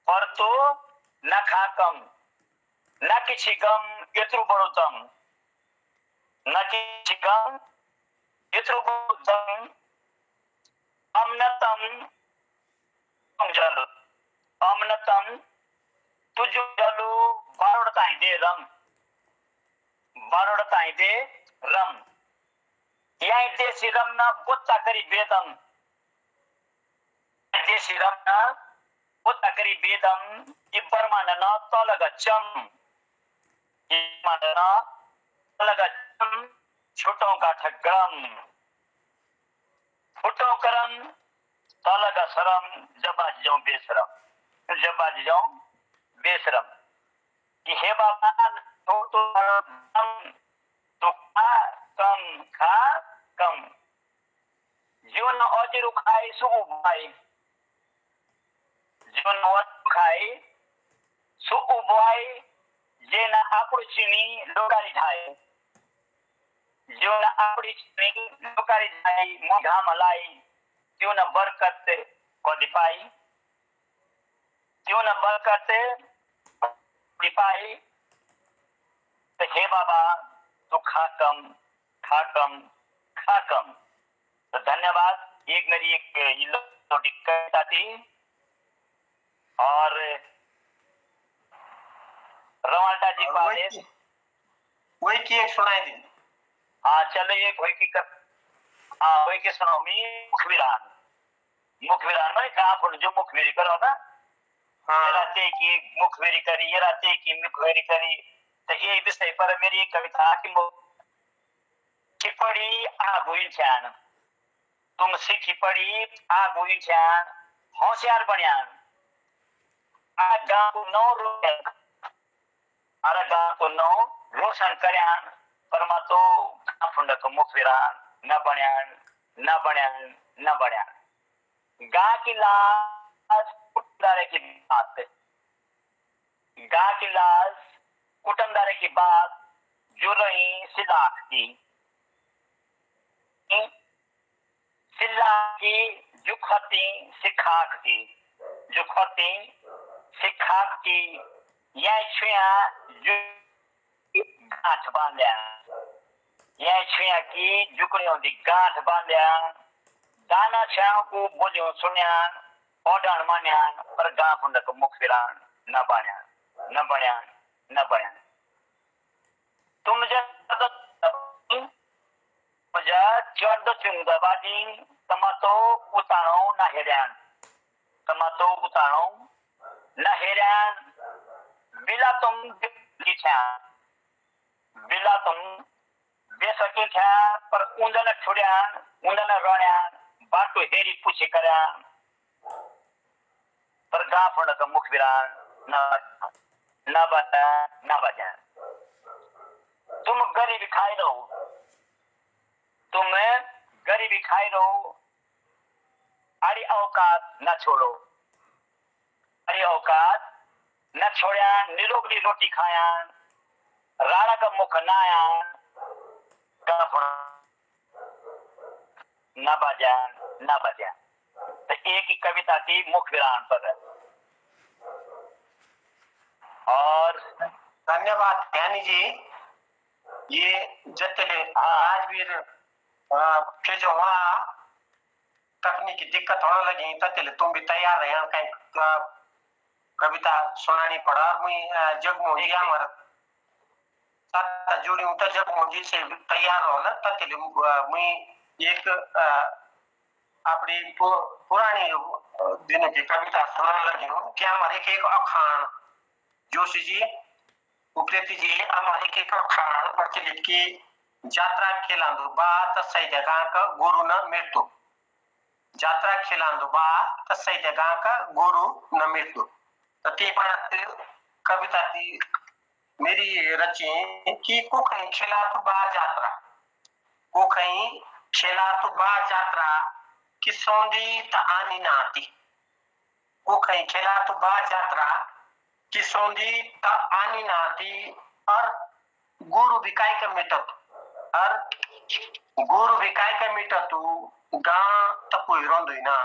पर तो न खा कम, न किसी गम यत्रु बड़ो दम, न किसी गम यत्रु बड़ो दम, अमनतम जल अमनतम तुझो जलो बारोड़ताई दे रम, बारोड़ताई दे रम, यही देसी रम ना बोता करी बेदम, देसी रम ना बोता करी बेदम, ये बरमान ना तलग चम, ये मानना तलग चम छुटों का ठग्गम, फुटों करम तलग सरम जबाज जाऊं बेशरम, जबाज जाऊं बेशरम कि हे बाबा तो खा कम जीवन अजिरु खाए सु उबाई, जीवन अजिरु खाए सु उबाई जेना आपड़ी चीनी लोकारी ढाई, जीवन आपड़ी चीनी लोकारी ढाई मोघा मलाई जीवन बरकत कदिपाई, जीवन बरकत दिपाई। तो हे बाबा तो खा कम खा कम खा कम। तो धन्यवाद। एक मेरी एक कविता थी और रवाल्टा जी वही की एक सुनाई दी। हाँ चलो एक वही की कर, हाँ वही के सुनाओ मी मुखबिरान, मुखबिरान में कहा जो मुखबिरी करो ना, ये राते की मुखबिरी करी, ये राते की मुखबिरी करी। तो ये विषय पर मेरी एक कविता की पड़ी आगू इंसान, तुम सीखी पड़ी आगू इंसान होशियार बनियान, आ गांव को नौ रोशन, अरे गांव को नौ रोशन करयान, परमा तो फुंडक मुखबिरान न बनियान न बनियान न बनियान। गांव की लाज कुटुंबदारे की बात, गांव की लाज कुटुंबदारे की बात जो रही सिलाख की, सिलाख की जो खती सिखाक की, जो खती सिखाक की यह छुया जो गांठ बांधा, ये छुया की जुकड़ियों दी गांठ बांधिया दाना छाओ को बोलियो सुनिया ओडण मान्या पर गां फुंडक मुख फिरान न बण्या न बण्या न बण्या तुम जब मुझा चर्द चुंगा बाजी तमातो उतारो न हेरान तमातो उतारो न हेरान बिला तुम किछा बिला तुम बेसकी था पर उंदन छुड़िया उंदन रोण्या बाटो हेरी पूछे करया पर गा फंड का मुख विरान न बजा तुम गरीबी खाई रहो तुम गरीबी खाई रहो अड़ी औकात न छोड़ो अड़ी औकात न छोड़या निरोगली रोटी खाया राणा का मुख न आया न बजा तो एक ही कविता थी मुख विराम पर और धन्यवाद ज्ञानी जी। ये जतले राजवीर फिर जो वहाँ तकनीकी दिक्कत होने लगी ततले तुम भी तैयार रहे कहीं कविता सुनानी पड़ा और मुझे जगमोहन जी हमारा साथ जुड़ी हूँ तो जगमोहन जी से तैयार हो ना ततले मुझे एक अपनी पुरानी दिनों की कविता सुनाने लगी हूँ कि हमारे एक अखान जोशी जी उप्रेती जी हमारे एक अखान प्रचलित की यात्रा खेलांदो बा तसई जगह का गुरु न मृत्यु यात्रा खेलांदो बा तसई जगह का गुरु न मृत्यु तो ते कविता थी मेरी रची कि को कहीं खेला तो बा यात्रा को कहीं खेला तो बा यात्रा कि सौंदी त आनी नाती को कहीं खेला तो बा यात्रा कि सौंदी त आनी नाती और गुरु विकाय का मिटत और गुरु विकाय का मिटतु गा त कोई रोंदुइना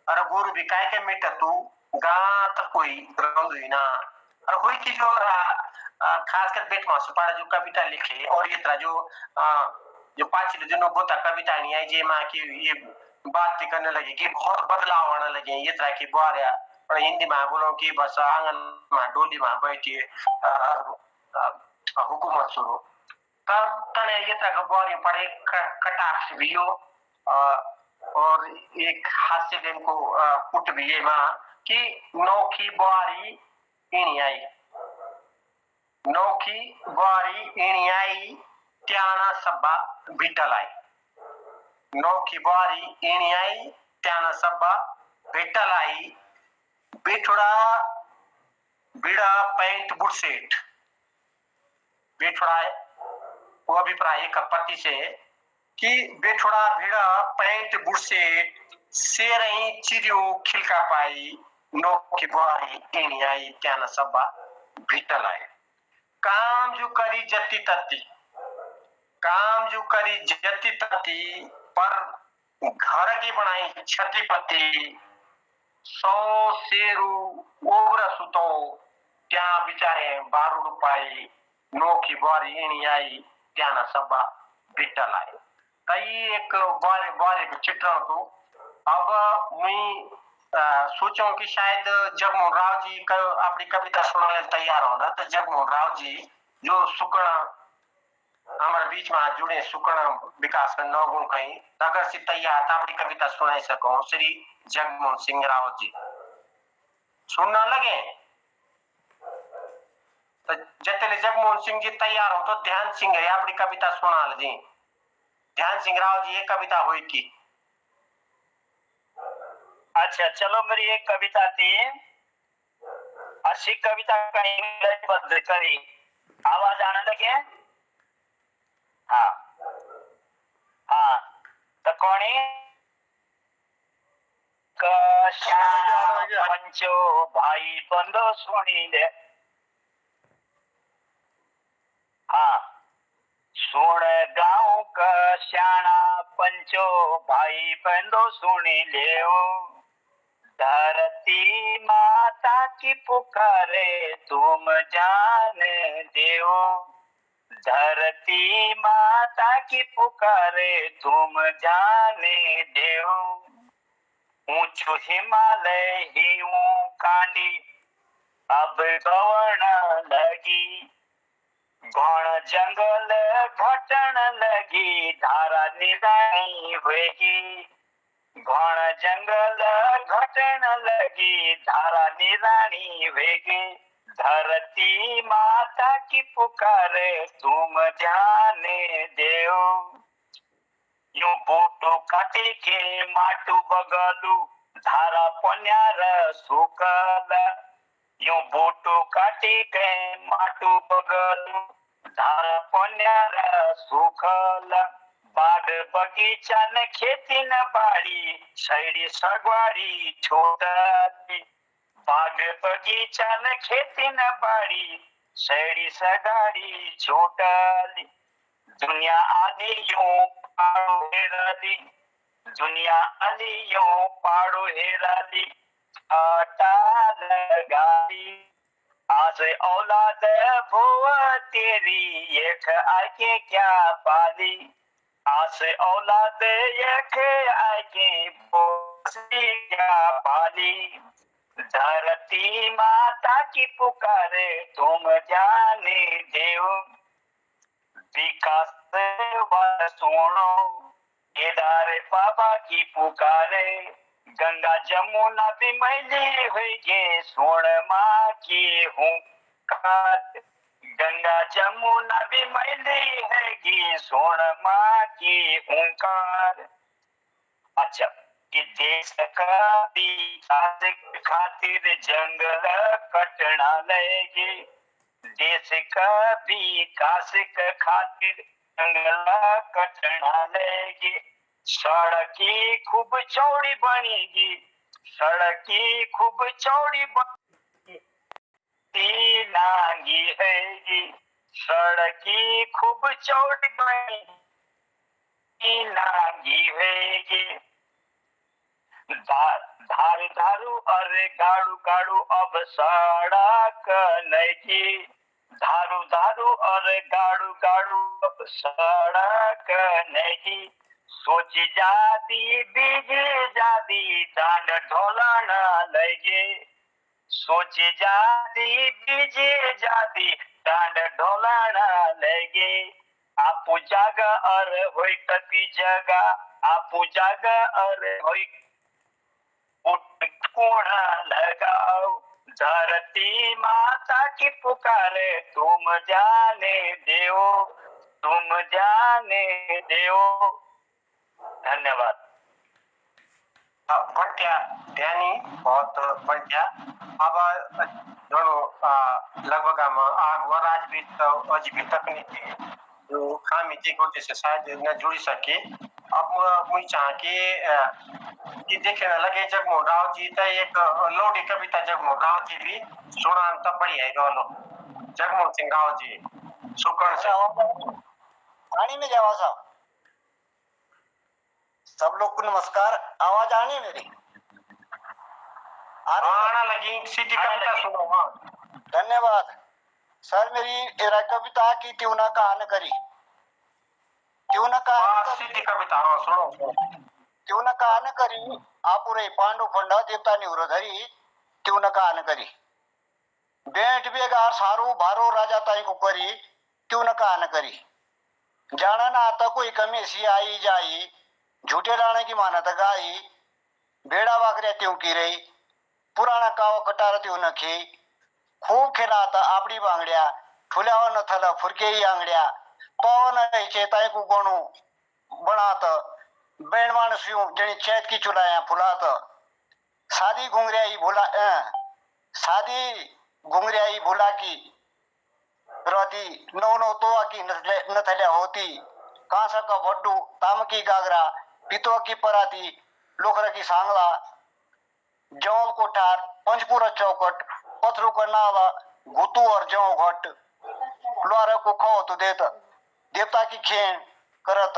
और गुरु विकाय का मिटतु गा त कोई रोंदुइना और कोई की जो खासकर बेट मासुपारा जो कविता लिखे और ये तरह जो पांच दिनों बोता कविता नहीं आई जे माँ की ये बात करने लगी कि बहुत बदलाव आने लगे ये तरह की बुआरिया और हिंदी में बोलो कि बस आंगन में डोली में बैठिए हुकूमत शुरू तब तने ये तरह का बुआरी पड़े कटाक्ष भी हो और एक हास्य दिन को पुट भी है माँ कि नौखी बुआरी इनी आई नौखी बुआरी इनी आई त्याना सब्बा बिटल आई नौखी बुआरी इनी आई त्याना सब्बा बिटल आई बिठड़ा बिड़ा पैंट बुटसेट बिठड़ा वो अभिप्राय का पति से कि बिठड़ा बिड़ा पैंट बुटसेट से रही चिड़ियों खिलका पाई नौखी बुआरी इनी आई त्याना सब्बा बिटल आई काम जो करी जति तत्ती काम जो करी जति तत्ती पर घर की बनाई छती पत्ती सौ शेरू ओबरा सुतो त्या बिचारे बारू रुपाई नोखी बारी इनी आई त्याना सब्बा बिटल आई कई एक बारे बारे को चित्रण तो अब मैं सोचो कि शायद जगमोहन राव जी का अपनी कविता सुनाने तैयार होना तो जगमोहन राव जी जो सुकर्ण हमारे बीच में जुड़े सुकर्ण विकास में नौगुण कहीं अगर से तैयार था अपनी कविता सुनाई सको श्री जगमोहन सिंह रावत जी सुनना लगे तो जतने जगमोहन सिंह जी तैयार हो तो ध्यान सिंह है अपनी कविता सुना जी ध्यान सिंह राव जी ये कविता हुई थी। अच्छा चलो मेरी एक कविता थी अच्छी कविता का करी आवाज आने लगे हाँ हाँ तो कौन पंचो भाई बंदो सुनी ले हाँ सुन गाँव का श्याणा पंचो भाई बंदो सुनी ले धरती माता की पुकारे तुम जान देओ धरती माता की पुकारे तुम जाने देव। ऊंचो हिमालय ही कांडी अब गवण लगी, घण जंगल घटन लगी, धारा निदानी होगी। घण जंगल घटन लगी, धारा निदानी होगी। धरती माता की पुकारे तुम ध्याने देव। यूं बूटो काटी के माटू बगलू, धारा पन्यार सुकल। यूं बूटो काटी के माटू बगलू, धारा पन्यार सुकल। बाग बगीचा न खेती न बाड़ी, शैरी सगवाड़ी छोटली। बाग बगीचा न खेती न बाड़ी, शैरी सगाड़ी छोटली। दुनिया आली यूं पाड़ो हेराली, दुनिया आली यूं पाड़ो हेराली। अटाल गाली आज औलाद भुव तेरी, एक आके क्या पाली। आज औलाद एक आके क्या पाली। धरती माता की पुकारे तुम जाने देव। विकास सुनो केदार बाबा की पुकारे, गंगा जमुना भी मैली हुई सुन माँ की हूँ। गंगा जमुना भी मैली हैगी सुन माँ की हुंकार। अच्छा कि देश का विकास खातिर जंगल कटना लगे, देश का विकास खातिर जंगल कटना लगे। सड़की खूब चौड़ी बनेगी, सड़की खूब चौड़ी नांगी हैगी। सड़की खूब चौड़ी बनेगी, नांगी हैगी। धारू धारू अरे गाड़ू गाड़ू अब सड़क नहीं। धारू धारू अरे गाड़ू गाड़ू अब सड़क नहीं। सोची जाती बीजे जाती डांड ढोलाना लगे। सोची जाती बीजे जाती डांड ढोलाना लगे। आपू जागा अरे होई कती जगा, आपू जागा अरे होई कोना लगाओ। धरती माता की पुकारे तुम जाने देओ, तुम जाने देओ। धन्यवाद। बढ़िया ध्यानी बहुत बढ़िया। अब दोनों लगभग हम आग व आज भी तकनीकी जो खामी थी को जैसे शायद न जुड़ सके। अब मुझे चाह कि देखे न लगे जगमोहन राव जी तो एक लोडी कविता जगमोहन राव जी भी सुना तब बढ़िया है रोलो। जगमोहन सिंह राव जी सुकर्ण से पानी में जावा साहब। सब लोग को नमस्कार। आवाज आनी मेरी? आना लगी सीटी कविता सुनो। हाँ धन्यवाद सर। मेरी कविता की त्यों न कहान करी, त्यों न कहान करी, सीटी कविता हाँ सुनो। त्यों न कहान करी आपुरे पांडु फंड देवता निवृधरी, त्यों न कहान करी। बेट बेगार सारू भारो राजा ताई को करी, त्यों न कहान करी। जाना ना आता कोई कमी सी आई जाई, झूठे लाने की मानत गाई। बेड़ा बाकरिया त्यों की रही, पुराना काव कटार त्यों न खी। खूब खेलाता आपड़ी बांगड़िया, फुल्यावा न थला फुरके ही आंगड़िया। पवन चेताई को गोणू बनात, बैंड मानस यूं जनी चैत की चुलाया फुलात। सादी घुंगरियाई भुला सादी घुंगरियाई भुला की रहती, नौ नौ तोआ की नथलिया होती। कांसा का वड्डू ताम की गागरा, पितवा की पराती लोखरा की सांगला। जौल को ठार पंचपुरा चौकट, पथरू का नावा गुतू और जौ घट। लोहारा को खो तो देता देवता की खेन करत,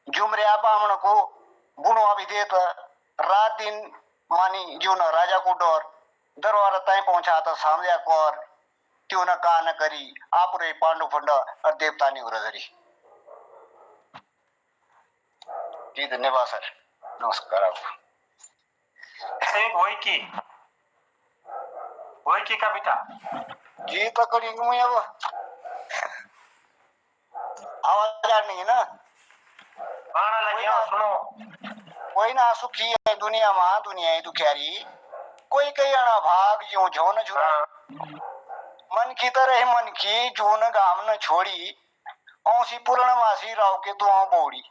जुमरिया बामण को बुणवा भी देता। रात दिन मानी जूना राजा को डर, दरबार तय पहुंचाता सामरिया कौर। त्यो न का न करी आपुरे पांडु फंड और देवता ने उरधरी। जी धन्यवाद सर, नमस्कार आपको। एक होई की कविता जी पकड़ी हूँ अब आवाज आ नहीं है ना, आना लगी हाँ, सुनो। कोई ना सुखी है दुनिया में दुनिया दुखियारी, कोई कही अना भाग यूं झोन झुरा। मन की तरह मन की जून गाम न छोड़ी, औसी पूर्णमासी राव के दुआ बोड़ी।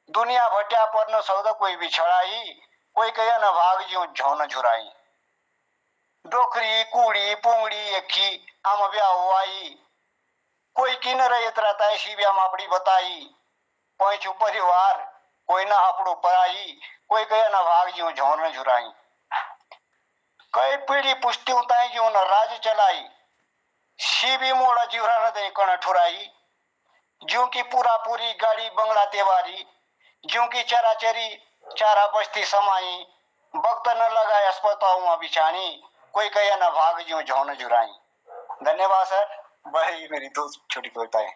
दुनिया भट्या पर न सौदा कोई भी छड़ाई, कोई कही न भाग यूं झोन झुराई। डोकरी कूड़ी पुंगड़ी एकी आम ब्याह आई, कोई की न रही रहता ऐसी भी हम अपनी बताई। पैचू परिवार कोई ना अपड़ो पराई, कोई कहे न भाग यूं झोन झुराई। कई पीढ़ी पुष्टि उताई जो न राज चलाई, सीबी मोड़ा जीवरा न दे कण ठुराई। ज्यों की पूरा पूरी गाड़ी बंगला तेवारी, ज्यों की चराचरी चारा बस्ती समाई। वक्त न लगाए अस्पताल में बिछानी, कोई कहे न भाग यूं झोन झुराई। धन्यवाद सर, वही मेरी दो छोटी कविताएं।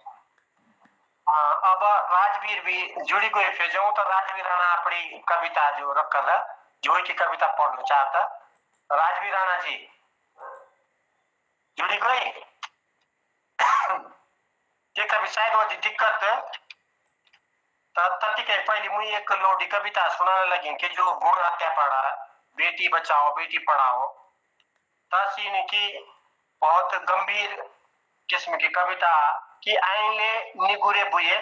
अब राजवीर भी जुड़ी कोई फेजों तो राजवीर राणा अपनी कविता जो रखल है जो की कविता पढ़ना चाहता। राजवीर राणा जी जुड़ी कोई ये कभी शायद वो दिक्कत तथ्य के पहले मुझे एक लोडी कविता सुनाने लगी कि जो गुण हत्या पढ़ा बेटी बचाओ बेटी पढ़ाओ तसीन की बहुत गंभीर किस्म की कविता कि आइले निगुरे बुए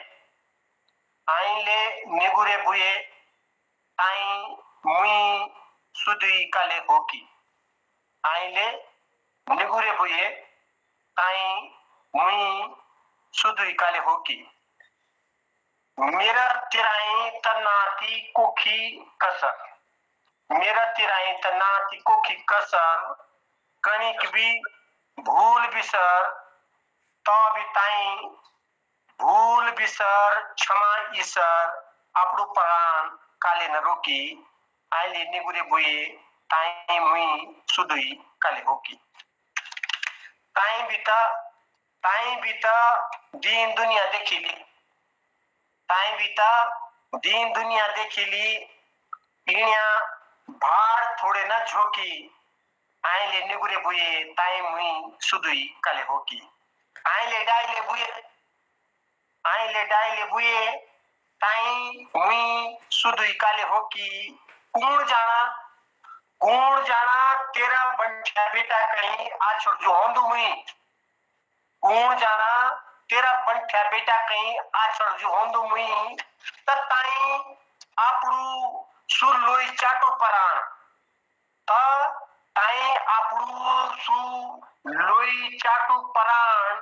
आई मुई सुदुई काले होकी। आइले निगुरे बुए आई मुई सुदुई काले होकी। मेरा तिराई तनाती कोखी कसर, मेरा तिराई तनाती कोखी कसर। कणिक भी भूल बिसर तो बिताई भूल बिसर क्षमा ईसर अपड़ू प्राण काले न रोकी। आइले निगुरे बुए ताई मुई सुदुई काले होकी। ताई बीता दीन दुनिया देखिली, ताई बीता दीन दुनिया देखिली। पीणिया भार थोड़े न झोंकी। आइले निगुरे बुए ताई मुई सुदुई काले होकी। आइले डाइले बुए ताई मुई सुदुई काले होकी। कूण जाना तेरा बंठा बेटा कहीं आ छोड़ जो होंदू मुई। कूण जाना तेरा बंठा बेटा कहीं आ छोड़ जो होंदू मुई। ताई आपड़ू सुर लोई चाटो पराण ताई आपड़ू सु लोई चाटू पराण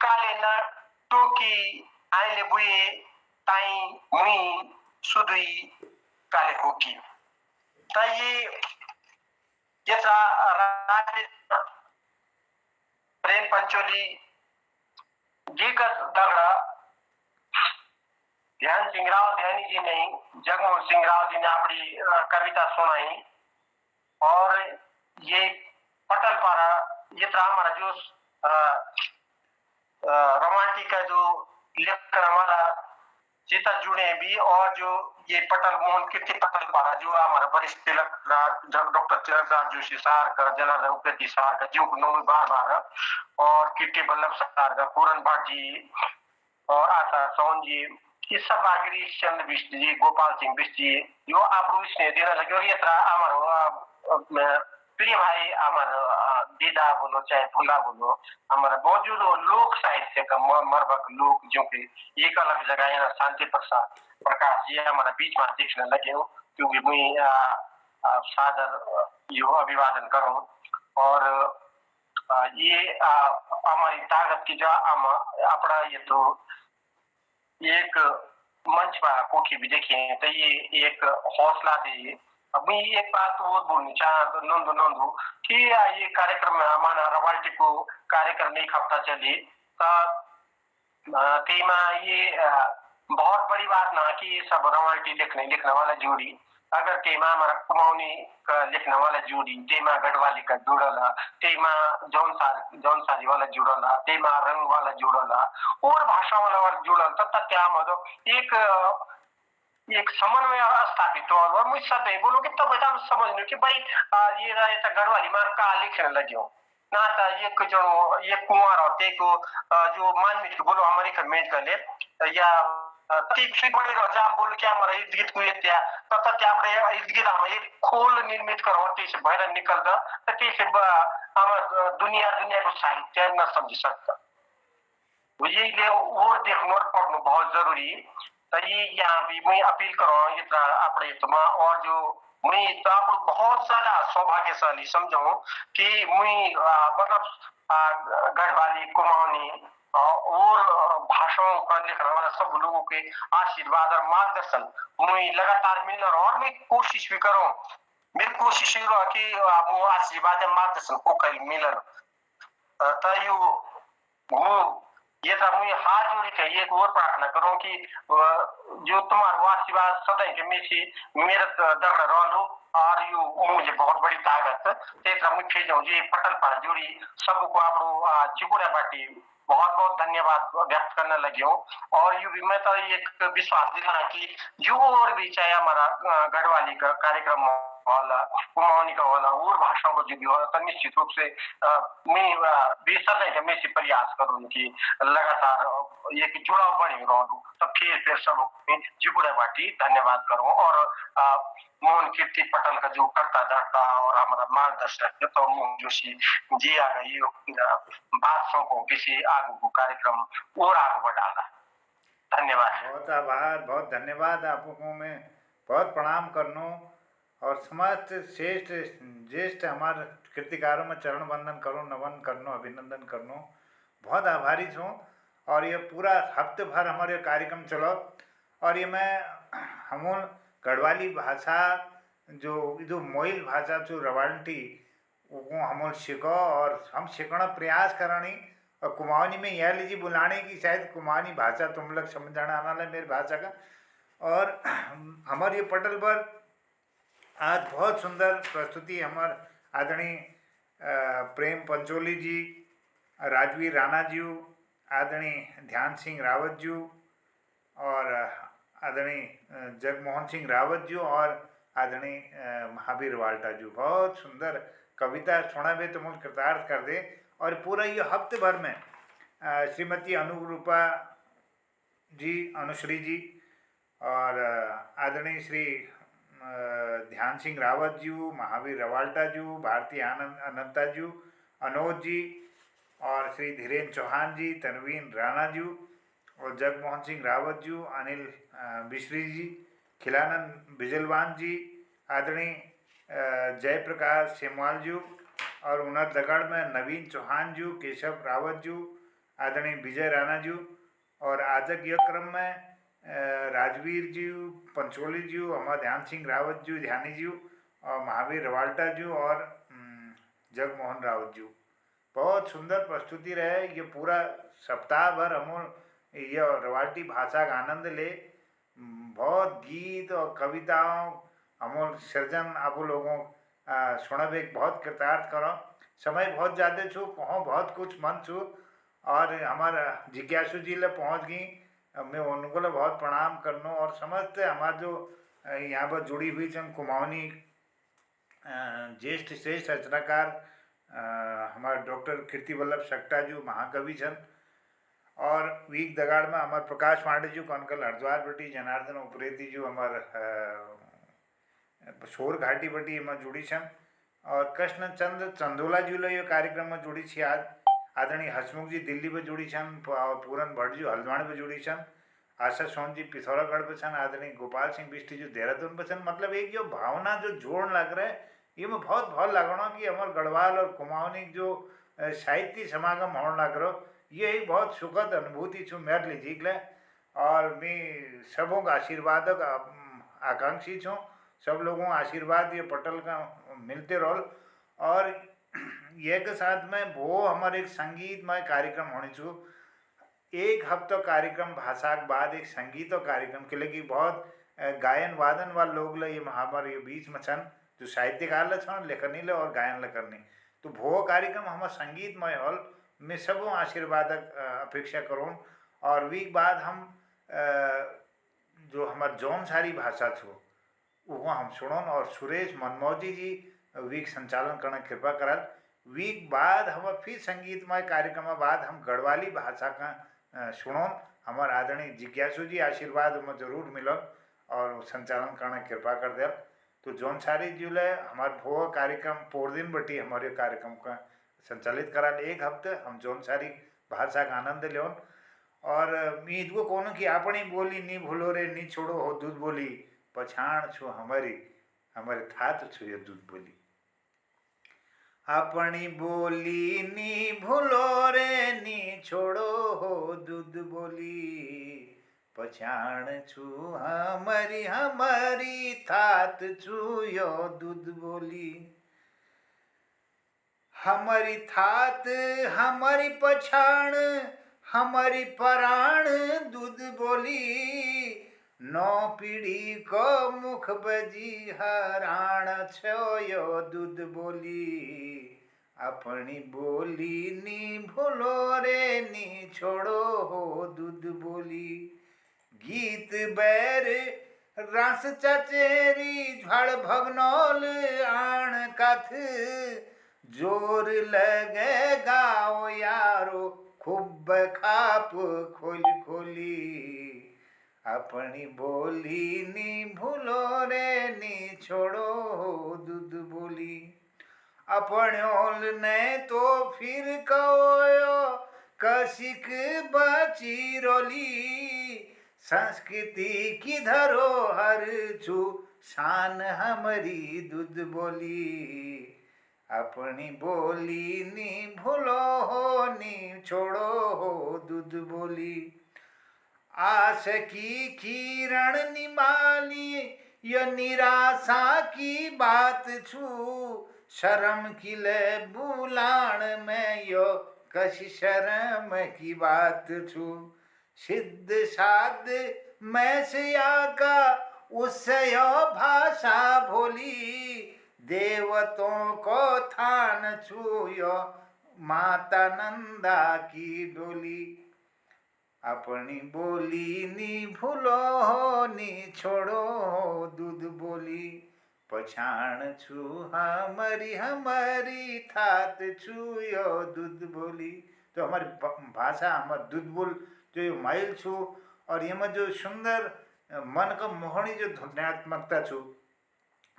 काले न टोकी। आइले बुए ताई मुई सुदुई काले होकी। तो ये प्रेम पंचोली जी का दगड़ा ध्यान सिंह राव ध्यानी जी ने जगमोहन सिंह राव जी ने अपनी कविता सुनाई। और ये पटल पारा ये हमारा जो रोमांटिक का जो लेखन हमारा सीता जुड़े भी और जो ये पटल मोहन कीर्ति पटल पारा जो हमारा वरिष्ठ तिलक डॉक्टर तिलक राज जोशी सार का जनार्दन उपेती सार का जो नौवीं बार और कीर्ति बल्लभ सार का पूरन भट्ट जी और आशा सोन जी ये सब आगरी चंद्र बिष्ट जी गोपाल सिंह बिष्ट जी यो आप स्नेह देना लगे। ये हमारा प्रिय भाई हमारा दीदा बोलो चाहे भूला बोलो हमारा मौजूद लोक साहित्य का मरबक लोक जो कि एक अलग जगह है शांति प्रकाश जी हमारा बीच में देखने लगे हो क्योंकि मैं सादर यो अभिवादन करूं। और ये हमारी ताकत की जो अपना ये तो एक मंच पर कोठी भी देखिए तो ये एक हौसला दे। अब मैं एक बात तो और बोलनी चाह नंदू कि ये कार्यक्रम में हमारा रवाल्टी को कार्यक्रम एक हफ्ता चली तेमा ये बहुत बड़ी बात ना कि ये सब रवाल्टी लिखने वाला जोड़ी अगर तेमा हमारा कुमाऊनी का लिखने वाला जुड़ी, तेमा गढ़वाली का जुड़ला, तेमा जौनसारी वाला जुड़ला, तेमा रंग वाला जुड़ला, और भाषा वाला जुड़ल, तब क्या मतलब एक समन्वय स्थापित हो। और मुझे सब बोलो कि तब बेटा समझ लो कि भाई ये रहा गढ़वाली मार का लिखने लगे ना था ये जो ये कुंवर होते को जो मानमित बोलो हमारी खमेज कर ले या बड़े राजा बोल के हमारा इर्द गिर्द को त्या तब त्या આપણે इर्द गिर्द हमारे खोल निर्मित करो से बाहर निकलता ते से हमारा दुनिया को साहित्य न समझ सकता। ये और देखना और पढ़ना बहुत जरूरी। तो ये यहाँ भी मैं अपील करो इतना अपने इतना और जो मैं तो आप बहुत सारा सौभाग्यशाली समझो कि मैं मतलब गढ़वाली कुमाऊनी और भाषाओं का लिखने वाला सब लोगों के आशीर्वाद और मार्गदर्शन मैं लगातार मिलना और मैं कोशिश भी करूं। मेरी कोशिश ये रहा कि वो आशीर्वाद और मार्गदर्शन को कल मिलन तो वो ये था मुझे हाथ जोड़ी के एक और प्रार्थना करो कि जो तुम्हारा आशीर्वाद सदैव के मेरे दगड़ रहलो और यू मुझे बहुत बड़ी ताकत तेरा मुझे जो ये पटल पर जोड़ी सबको आप चिकुड़ा बाटी बहुत बहुत धन्यवाद व्यक्त करने लगे हो। और यू भी मैं तो एक विश्वास दिला कि जो और भी चाहे हमारा गढ़वाली का कार्यक्रम वाला कुमाऊनी का वाला और भाषाओं का जो भी हो तो निश्चित रूप से मैं भी सदैव में से प्रयास करूँ कि लगातार एक जुड़ाव बने रहूं। तो फिर सब जिगुड़ा बाटी धन्यवाद करूं और मोहन कीर्ति पटल का जो करता धरता और हमारा मार्गदर्शक तो मोहन जोशी जी आ गई बादशाह को किसी आगे को कार्यक्रम और आगे बढ़ाना। धन्यवाद। बहुत आभार, बहुत धन्यवाद आपको। मैं बहुत प्रणाम करनो और समस्त श्रेष्ठ ज्येष्ठ हमारे कृतिकारों में चरण वंदन करो, नमन करनो, अभिनंदन करनो। बहुत आभारी छूँ। और ये पूरा हफ्ते भर हमारे कार्यक्रम चलो और ये मैं हमूल गढ़वाली भाषा जो मोइल भाषा जो रवांटी वो हमूल सीखो और हम सीखना प्रयास करनी। और कुमाऊनी में यह लीजिए बुलाने की शायद कुमाऊनी भाषा तुम लोग समझाना आना है मेरी भाषा का। और हमारे ये पटल पर आज बहुत सुंदर प्रस्तुति हमारे आदरणीय प्रेम पंचोली जी, राजवीर राणा जी, आदरणीय ध्यान सिंह रावत जी और आदरणीय जगमोहन सिंह रावत जी और आदरणीय महावीर वाल्टा जी बहुत सुंदर कविता सुनावे तो मुझे कृतार्थ कर दे। और पूरा ये हफ्ते भर में श्रीमती अनुरूपा जी, अनुश्री जी और आदरणीय श्री ध्यान सिंह रावत जी, महावीर रवाल्टा जी, भारती आनंद अनंता जी, अनोज जी और श्री धीरेन्द्र चौहान जी, तनवीन राणा जी और जगमोहन सिंह रावत जी, अनिल बिश्री जी, खिलानंद बिजलवान जी, आदरणीय जयप्रकाश सेमवाल जी और उन्नतगढ़ में नवीन चौहान जी, केशव रावत जी, आदरणीय विजय राणा जी और आजक यह क्रम में राजवीर जी, पंचोली जी, हमारा ध्यान सिंह रावत जी, ध्यानी जी और महावीर रवाल्टा जी और जगमोहन रावत जी। बहुत सुंदर प्रस्तुति रहे। ये पूरा सप्ताह भर हम ये रवाल्टी भाषा का आनंद ले। बहुत गीत और कविताओं हम सृजन आप लोगों सुनब एक बहुत कृतार्थ करो। समय बहुत ज़्यादा छू कहो बहुत कुछ मन छू और हमारा जिज्ञासु जी ले पहुँच गई। मैं उनको ले बहुत प्रणाम करनो और समझते हमारा जो यहाँ पर जुड़ी हुई छन कुमाऊनी ज्येष्ठ श्रेष्ठ रचनाकार हमारे डॉक्टर कीर्ति वल्लभ सकटा जी महाकवि छन और वीक दगाड़ में हमारे प्रकाश पांडे जी कनकल हरिद्वार बटी, जनार्दन उप्रेती जी हमारे शोर घाटी बटी में जुड़ी छन और कृष्णचंद्र चंदोला जी लो ये कार्यक्रम में जुड़ी छी। आज आदरणीय हसमुख जी दिल्ली में जुड़ी छन, पूरन भट्ट जी हल्द्वानी में जुड़ी छन, आशा सोन जी पिथौरागढ़ पे छन, आदरणीय गोपाल सिंह बिष्टी जी देहरादून पे छन। मतलब एक जो भावना जो जोड़ लग रहा है ये मैं बहुत बहुत लगना कि हमारे गढ़वाल और कुमाऊनी जो साहित्य समागम होने लग रहा ये एक बहुत सुखद अनुभूति छू मेरे लिए जीक ले। और मैं सबों का आशीर्वाद का आकांक्षी छूँ। सब लोगों आशीर्वाद ये पटल का मिलते रोल और ये के साथ में वो हमारे एक संगीतमय कार्यक्रम होने छू। एक हफ्ता कार्यक्रम भाषा के बाद एक संगीत कार्यक्रम के लिए कि बहुत गायन वादन वाले लोग ये हमारे ये बीच में छन जो साहित्यकार छन लेखनी ले और गायन ले करनी तो भो कार्यक्रम हमारे संगीतमय हॉल में सब आशीर्वाद अपेक्षा करूँ और वीक बाद हम जो हमारे जौनसारी भाषा छो वो हम सुनोन और सुरेश मनमोजी जी वीक संचालन करने कृपा करल वीक बाद हम फिर संगीतमय कार्यक्रम बाद हम गढ़वाली भाषा का सुनोन हमारे आदरणीय जिज्ञासु जी आशीर्वाद में जरूर मिलन और संचालन करने कृपा कर दे तो जौनसारी जुले हमारे भो कार्यक्रम पोर दिन बटी हमारे कार्यक्रम का संचालित करा एक हफ्ते हम जौनसारी भाषा का आनंद लेन और मी इतको कोनो कि अपनी बोली नी भूलो रे नी छोड़ो हो दूध बोली पछाण छो हमारी हमारे थात छो ये दूध बोली अपनी बोली नी भूलो रे नी छोड़ो हो दूध बोली पछाण छु हमारी हमारी थात छु यो दूध बोली हमारी थात हमारी पछाण हमारी पराण दूध बोली नौ पीढ़ी को मुख बजी हराण छो यो दूध बोली अपनी बोली नी भूलो रे नी छोड़ो हो दूध बोली गीत बैर रस चचेरी झड़ भगनौल आण कथ जोर लगे गाओ यारो खूब खाप खोली खोली अपनी बोली नी भूलो रे नी छोड़ो हो दूध बोली अपनोल ने तो फिर कहो कशिक बची रोली संस्कृति की धरोहर छु शान हमारी दूध बोली अपनी बोली नी भूलो हो नी छोड़ो हो दूध बोली आस की किरण निमाली यो निराशा की बात छू शर्म की ले बुलाण में यो कशी शर्म की बात छू सिद्ध साध मैं से आका उससे यो भाषा भोली देवतों को थान छू यो माता नंदा की डोली अपनी बोली नी भूलो हो नी छोड़ो हो दूध बोली पछाण छु हमारी हमारी थात छु यो दूध बोली तो हमारी भाषा हमारे दूध बोल जो ये माइल छु और ये में जो सुंदर मन का मोहनी जो ध्वन्यात्मकता छु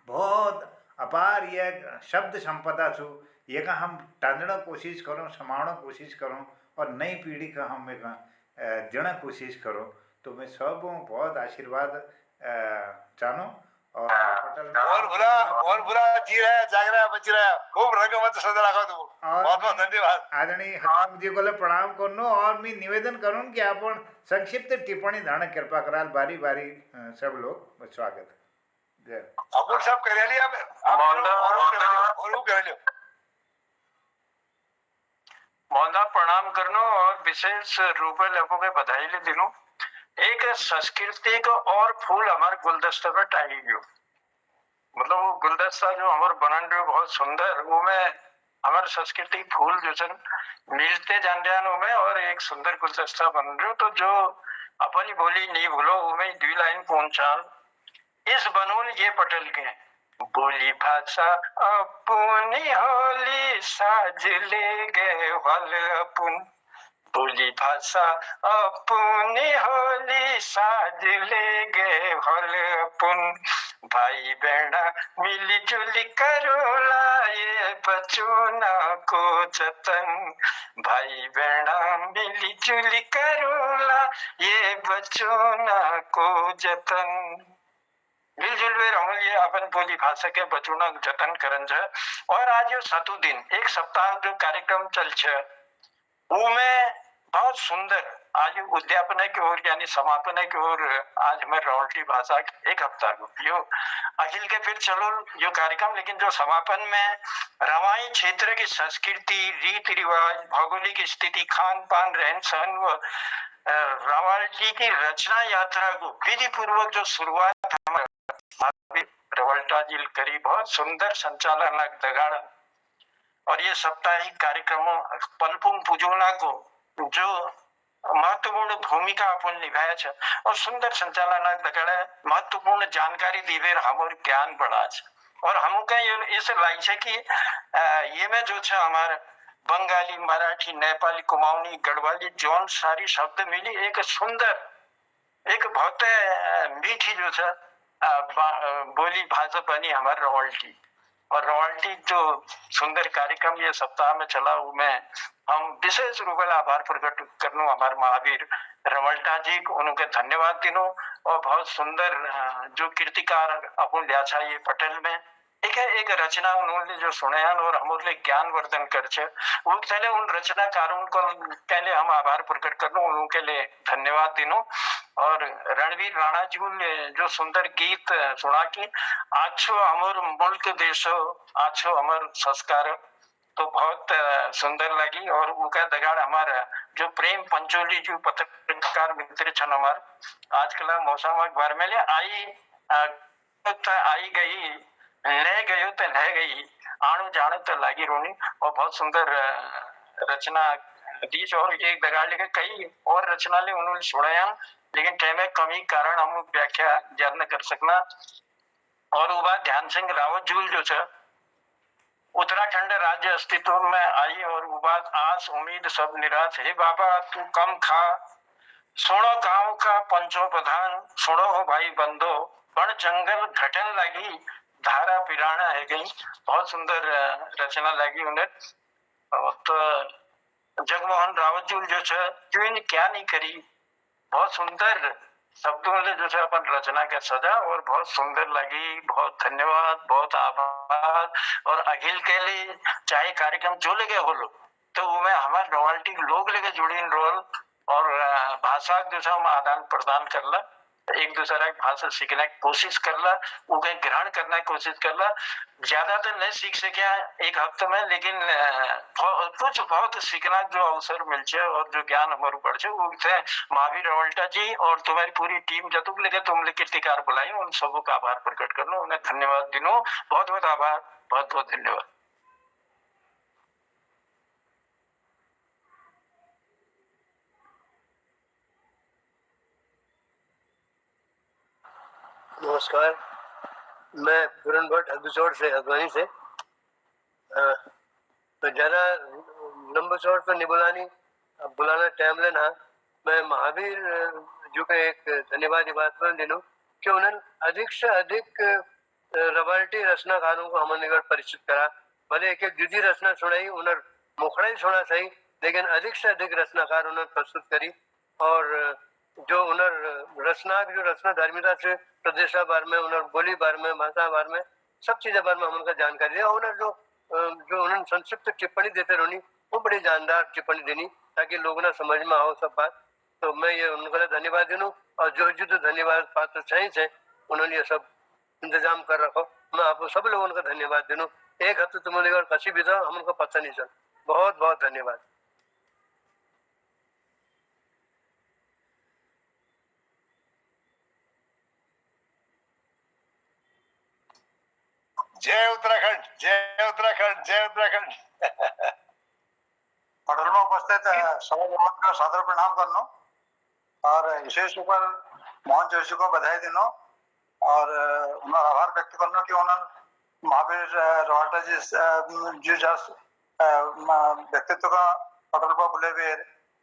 बहुत अपार ये शब्द संपदा छु ये का हम टांजना कोशिश करो समाणो कोशिश करो और नई पीढ़ी का हम एक देना कोशिश करो तो मैं सब बहुत आशीर्वाद चाहूँ और बुरा जी रहा है जाग रहा है बच रहा है खूब रंगमंच सजा रखा तुम बहुत बहुत धन्यवाद आदरणीय हकीम जी को प्रणाम करनो और मैं निवेदन करूँ कि अपन संक्षिप्त टिप्पणी धारण कृपा कराल बारी बारी सब लोग स्वागत है अपन सब कर लिया और कर लियो मोहनदा प्रणाम करनो और विशेष रूप में लोगों के बधाई ले दिनों एक संस्कृति को और फूल हमारे गुलदस्ते पे टांगी गयो मतलब वो गुलदस्ता जो हमारे बनन रहे बहुत सुंदर वो में हमारे संस्कृति फूल जो सन मिलते जान रहे में और एक सुंदर गुलदस्ता बन रहे तो जो अपनी बोली नहीं भूलो वो में 2 लाइन पहुंचा इस बनोल ये पटल के बोली भाषा अपनी होली साज ले गए वाल अपन बोली भाषा अपनी होली साज ले गए वाल अपन भाई बहना मिली जुली करो लाए बचोना को जतन भाई बहना मिली जुली करो ला ये बचोना को जतन मिलजुल में रहूं ये अपन बोली भाषा के बचुना जतन करन छ और आज यो 7 दिन एक सप्ताह जो कार्यक्रम चल छ वो में बहुत सुंदर आज उद्यापन की ओर यानी समापन की ओर आज हमारे रावटी भाषा एक हफ्ता को यो अखिल के फिर चलो यो कार्यक्रम लेकिन जो समापन में रवाई क्षेत्र की संस्कृति रीति रिवाज भौगोलिक स्थिति खान पान रहन सहन व रावटी की रचना यात्रा को विधि पूर्वक जो शुरुआत हमारे रवल्टा जी करी बहुत सुंदर संचालन दगाड़ और ये साप्ताहिक कार्यक्रमों पलपुंग पुजोना को जो महत्वपूर्ण भूमिका अपन निभाया है और सुंदर संचालन दगड़े महत्वपूर्ण जानकारी दीवे हमर ज्ञान बढ़ा और हमको इस लाई है कि ये में जो है हमारे बंगाली मराठी नेपाली कुमाऊनी गढ़वाली जौन सारी शब्द मिली एक सुंदर एक बहुत मीठी जो है बोली भाषा बनी हमारे रॉयल्टी और रॉयल्टी जो सुंदर कार्यक्रम ये सप्ताह में चला उसमें हम विशेष रूप में आभार प्रकट करनो हमारे महावीर रवल्टा जी को उनके धन्यवाद दिनो और बहुत सुंदर जो कीर्तिकार अपन लिया ये पटेल में एक रचना उन्होंने जो सुने और हमारे ज्ञान वर्धन कर वो पहले उन रचनाकारों को पहले हम आभार प्रकट करनो उनके लिए धन्यवाद दिनो और रणवीर राणा जी ने जो सुंदर गीत सुना कि आछो हमार मुल्क देशो आछो हमार संस्कार तो बहुत सुंदर लगी और उनका दगाड़ हमारा जो प्रेम पंचोली जो पत्रकार मित्र छन हमार आजकल मौसम अखबार में आई गई ले गयो तो ले गई आणु जानो तो लागी रोनी और बहुत सुंदर रचना दी और एक दगाड़ लेके कई और रचना ले उन्होंने सुनाया लेकिन टाइम में कमी कारण हम व्याख्या याद न कर सकना और वो बात ध्यान सिंह रावत जूल जो है उत्तराखंड राज्य अस्तित्व में आई और वो बात आस उम्मीद सब निराश है बाबा तू कम खा सुनो गांव का पंचो प्रधान सुनो हो भाई बंदो बड़ जंगल घटन लगी धारा पिराना है गई बहुत सुंदर रचना लगी उन्हें तो जगमोहन रावत जी जो है क्यों क्या नहीं करी बहुत सुंदर शब्दों ने जो है अपन रचना के सजा और बहुत सुंदर लगी बहुत धन्यवाद बहुत आभार और अखिल के लिए चाहे कार्यक्रम जो लेके हो लो तो वो में हमारे रॉयल्टी लोग लेके जुड़ी रोल और भाषा जो है हम आदान प्रदान करला एक दूसरा की भाषा सीखने की कोशिश करला उसे ग्रहण करने की कोशिश करला ज्यादा तो नहीं सीख सके एक हफ्ते में लेकिन कुछ बहुत सीखना जो अवसर मिल जाए और जो ज्ञान हमारे बढ़ जाए वो महावीर रवल्टा जी और तुम्हारी पूरी टीम जतुक लेके तुमने कीर्तिकार बुलाई उन सबों का आभार प्रकट करना उन्हें धन्यवाद दिनो बहुत बहुत आभार बहुत बहुत धन्यवाद। नमस्कार, मैं पूरन भट्ट हल्दूचौड़ से हल्द्वानी से तो ज़्यादा लंबे चौड़ पर नहीं बुलानी अब बुलाना टाइम लेना मैं महावीर जो के एक धन्यवाद बात पर दिनों कि उन्होंने अधिक से अधिक रवायती रचनाकारों को हमारे निकट परिचित करा भले एक एक जुदी रचना सुनाई उन्हें मुखड़ा ही सुना सही लेकिन अधिक से अधिक रचनाकार उन्होंने प्रस्तुत करी और जो उन्हें रचना की जो रचना धार्मिकता से प्रदेश बार में उन्हें बोली बार में भाषा बार में सब चीजें बार में हमने जानकारी दिया उन्हें जो उन्होंने संक्षिप्त टिप्पणी देते रहनी वो बड़ी जानदार टिप्पणी देनी ताकि लोगों ने समझ में आओ सब बात तो मैं ये उनका धन्यवाद दूँ और जो जो धन्यवाद पात्र चाहिए थे उन्होंने ये सब इंतजाम कर रखो मैं आपको सब लोगों का धन्यवाद दूँ एक हफ्ते तुम्हारे और कसी भी था हम उनका पता नहीं चल बहुत बहुत धन्यवाद। जय उत्तराखंड जय उत्तराखंड जय उत्तराखंड। पटल में उपस्थित सभी लोगों का सादर प्रणाम करनो और विशेष ऊपर मोहन जोशी को बधाई देनो और उनका आभार व्यक्त करनो कि उन्होंने महावीर रवाटा जी जस व्यक्तित्व का पटल पर बुले हुए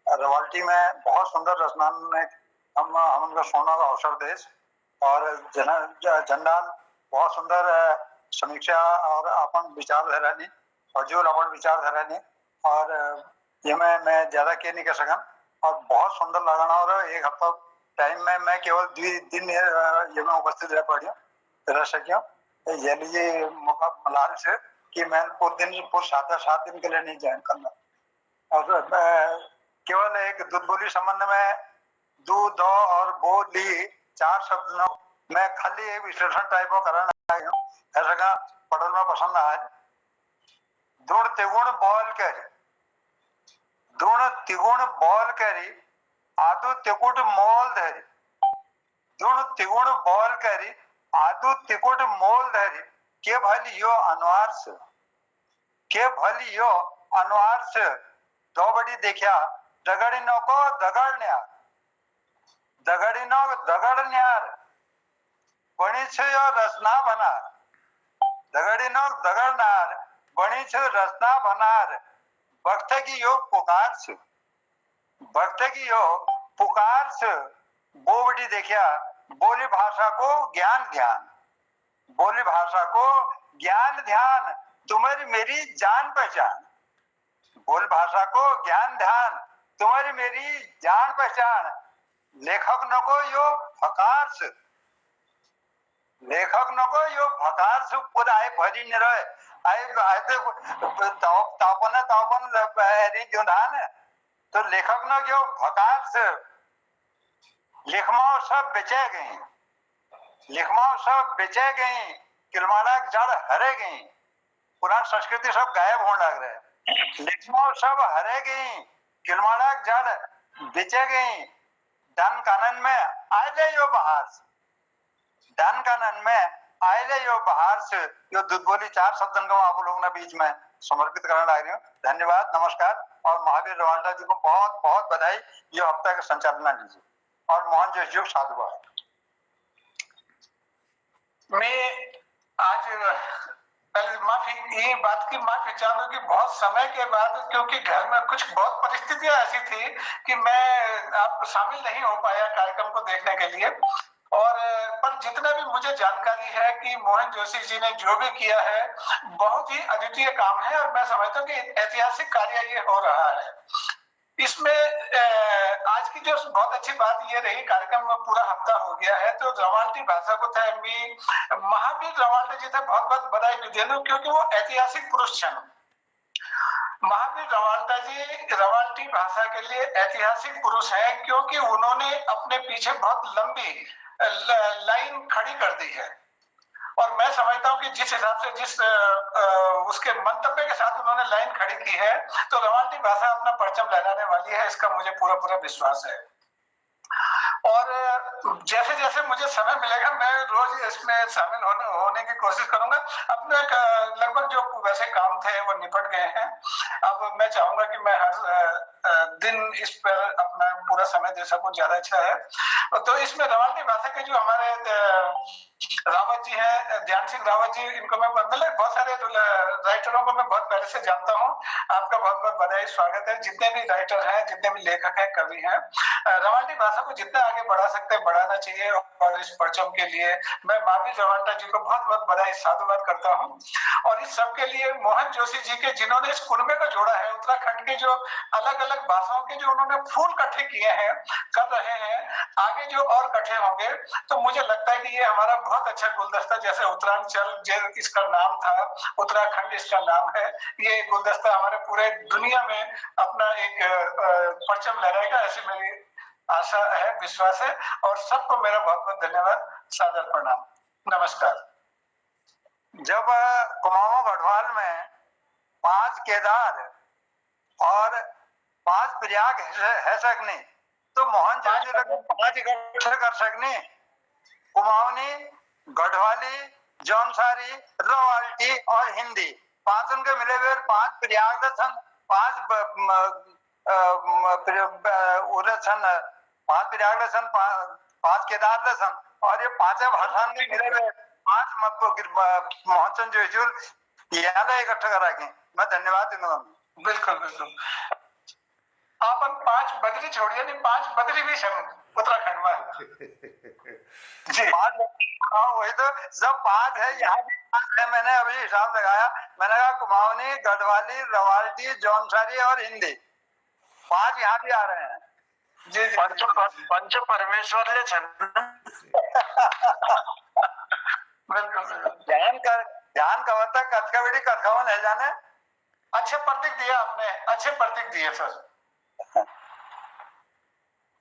रवाल्टी में बहुत सुंदर रचना में हम उनका सोना का अवसर देश और जंडाल बहुत सुंदर समीक्षा और अपन विचारधारा ने हजूर अपन विचारधारा ने और ये मैं ज्यादा कह नहीं कर सका और बहुत सुंदर लगाना और एक हफ्ता टाइम में मैं केवल 2 दिन ये मैं उपस्थित रह सकिया ये लीजिए मौका मलाल से कि मैं पूरे 7 दिन के लिए नहीं ज्वाइन करना और केवल एक दूध बोली संबंध में दूध और बोली 4 शब्दों में खाली एक विश्लेषण टाइप को करना ऐसा का पटल में पसंद आए दुण तिगुण बॉल करी दुण तिगुण बॉल करी आदो तिकुट मोल धरी दुण तिगुण बॉल करी आदू तिकुट मोल धरी के भली यो अनवार से के भली यो अनवार से दो बड़ी देखा दगड़ी नो को दगड़ न्यार दगड़ी नो दगड़ न्यार बनी छे यो रसना बनार दगड़ी नो दगड़ नार बनी छे रसना बनार भक्त की यो पुकार से भक्त की यो पुकार से बोबड़ी देखा बोली भाषा को ज्ञान ध्यान बोली भाषा को ज्ञान ध्यान तुम्हारी मेरी जान पहचान बोल भाषा को ज्ञान ध्यान तुम्हारी मेरी जान पहचान लेखक न को यो फकार से लेखक न को यो फकार से पूरा आए भरी न रहे आए तो तापन क्यों धान तो लेखक न यो फकार से लिखमाओ सब बेचे गई लिखमाओ सब बेचे गई किलमाड़ा जड़ हरे गई पुरानी संस्कृति सब गायब होने लग रहे लिखमाओ सब हरे गई किलमाड़ा जड़ बेचे गई धन कानन में आए यो बाहर से धन कानन में आए यो बाहर से यो दूध बोली 4 शब्दन को आप लोगों ने बीच में समर्पित करने लग रही हूँ। धन्यवाद, नमस्कार और महावीर रवाल्टा जी को बहुत बहुत बधाई। ये हफ्ता का संचालना लीजिए और मोहन जोशी जी साधुवाद। मैं आज पहले ये बात की माफी चाहूँ कि बहुत समय के बाद, क्योंकि घर में कुछ बहुत परिस्थितियां ऐसी थी कि मैं आप शामिल नहीं हो पाया कार्यक्रम को देखने के लिए। और पर जितना भी मुझे जानकारी है कि मोहन जोशी जी ने जो भी किया है बहुत ही अद्वितीय काम है और मैं समझता हूँ कि ऐतिहासिक कार्य ये हो रहा है। इसमें आज की जो बहुत अच्छी बात ये रही, कार्यक्रम में पूरा हफ्ता हो गया है तो रवाल्टी भाषा को थे महावीर रवाल्टे जी थे बहुत बहुत बधाई भी दे दूं, क्योंकि वो ऐतिहासिक पुरुष छन। महावीर रवाल्टा जी रवाल्टी भाषा के लिए ऐतिहासिक पुरुष है क्योंकि उन्होंने अपने पीछे बहुत लंबी लाइन खड़ी कर दी है। और मैं समझता हूँ कि जिस हिसाब से जिस उसके मंतव्य के साथ उन्होंने लाइन खड़ी की है तो रवाल्टी भाषा अपना परचम लहराने वाली है, इसका मुझे पूरा पूरा विश्वास है। और जैसे जैसे मुझे समय मिलेगा मैं रोज इसमें शामिल होने की कोशिश करूंगा। अपने लगभग जो वैसे काम थे वो निपट गए हैं। अब मैं चाहूंगा कि मैं हर दिन इस पर अपना पूरा समय दे सकूं, ज्यादा अच्छा है। तो इसमें रवाल्टी भाषा के जो हमारे रावत जी हैं, ध्यान सिंह रावत जी, इनको मैं मतलब बहुत सारे राइटरों को मैं बहुत पहले से जानता हूँ। आपका बहुत बहुत बधाई, स्वागत है। जितने भी राइटर हैं, जितने भी लेखक हैं, कवि हैं, रवाल्टी भाषा को जितना आगे बढ़ा सकते हैं बढ़ाना चाहिए। और इस परचम के लिए मैं महावीर रवाल्टा जी को बहुत बहुत बधाई साधुवाद करता हूँ। और इस सब के लिए मोहन जोशी जी के जिन्होंने इस कुनबे को जोड़ा है, उत्तराखंड के जो अलग अलग भाषाओं के जो उन्होंने फूल इकट्ठे किए हैं, कर रहे हैं, आगे जो और इकट्ठे होंगे तो मुझे लगता है कि ये हमारा बहुत अच्छा गुलदस्ता, जैसे उत्तरांचल इसका नाम था, उत्तराखंड इसका नाम है, ये गुलदस्ता हमारे पूरे दुनिया में अपना एक परचम लहराएगा, ऐसी मेरी आशा है, विश्वास है। और सबको मेरा बहुत बहुत धन्यवाद, सादर प्रणाम, नमस्कार। जब कुमाऊं गढ़वाल में 5 केदार और 5 प्रयाग है सकने तो मोहन जोशी 5 इकट्ठे कर सकने। कुमाऊनी, गढ़वाली, जौनसारी, रवाल्टी और हिंदी 5 उनके मिले हुए 5 प्रयाग सन, 5 प्रयाग सन, 5 केदार सन और ये 5 भाषा में मिले हुए 5 मोहन जोशी यहाँ इकट्ठा कर रखे। मैं धन्यवाद दूंगा। बिल्कुल बिल्कुल, अपन 5 बदरी छोड़िए नहीं, 5 बदरी भी उत्तराखंड में जी। 5 वही तो सब 5 है, यहाँ भी 5 है। मैंने अभी हिसाब लगाया, मैंने कहा कुमाऊनी, गढ़वाली, रवाल्टी, जौनसारी और हिंदी 5 यहाँ भी आ रहे हैं जी। पंच परमेश्वर ले बिल्कुल ध्यान कवता कथकविड़ी कथकवन है जाने। अच्छे प्रतीक दिया आपने, अच्छे प्रतीक दिए सर।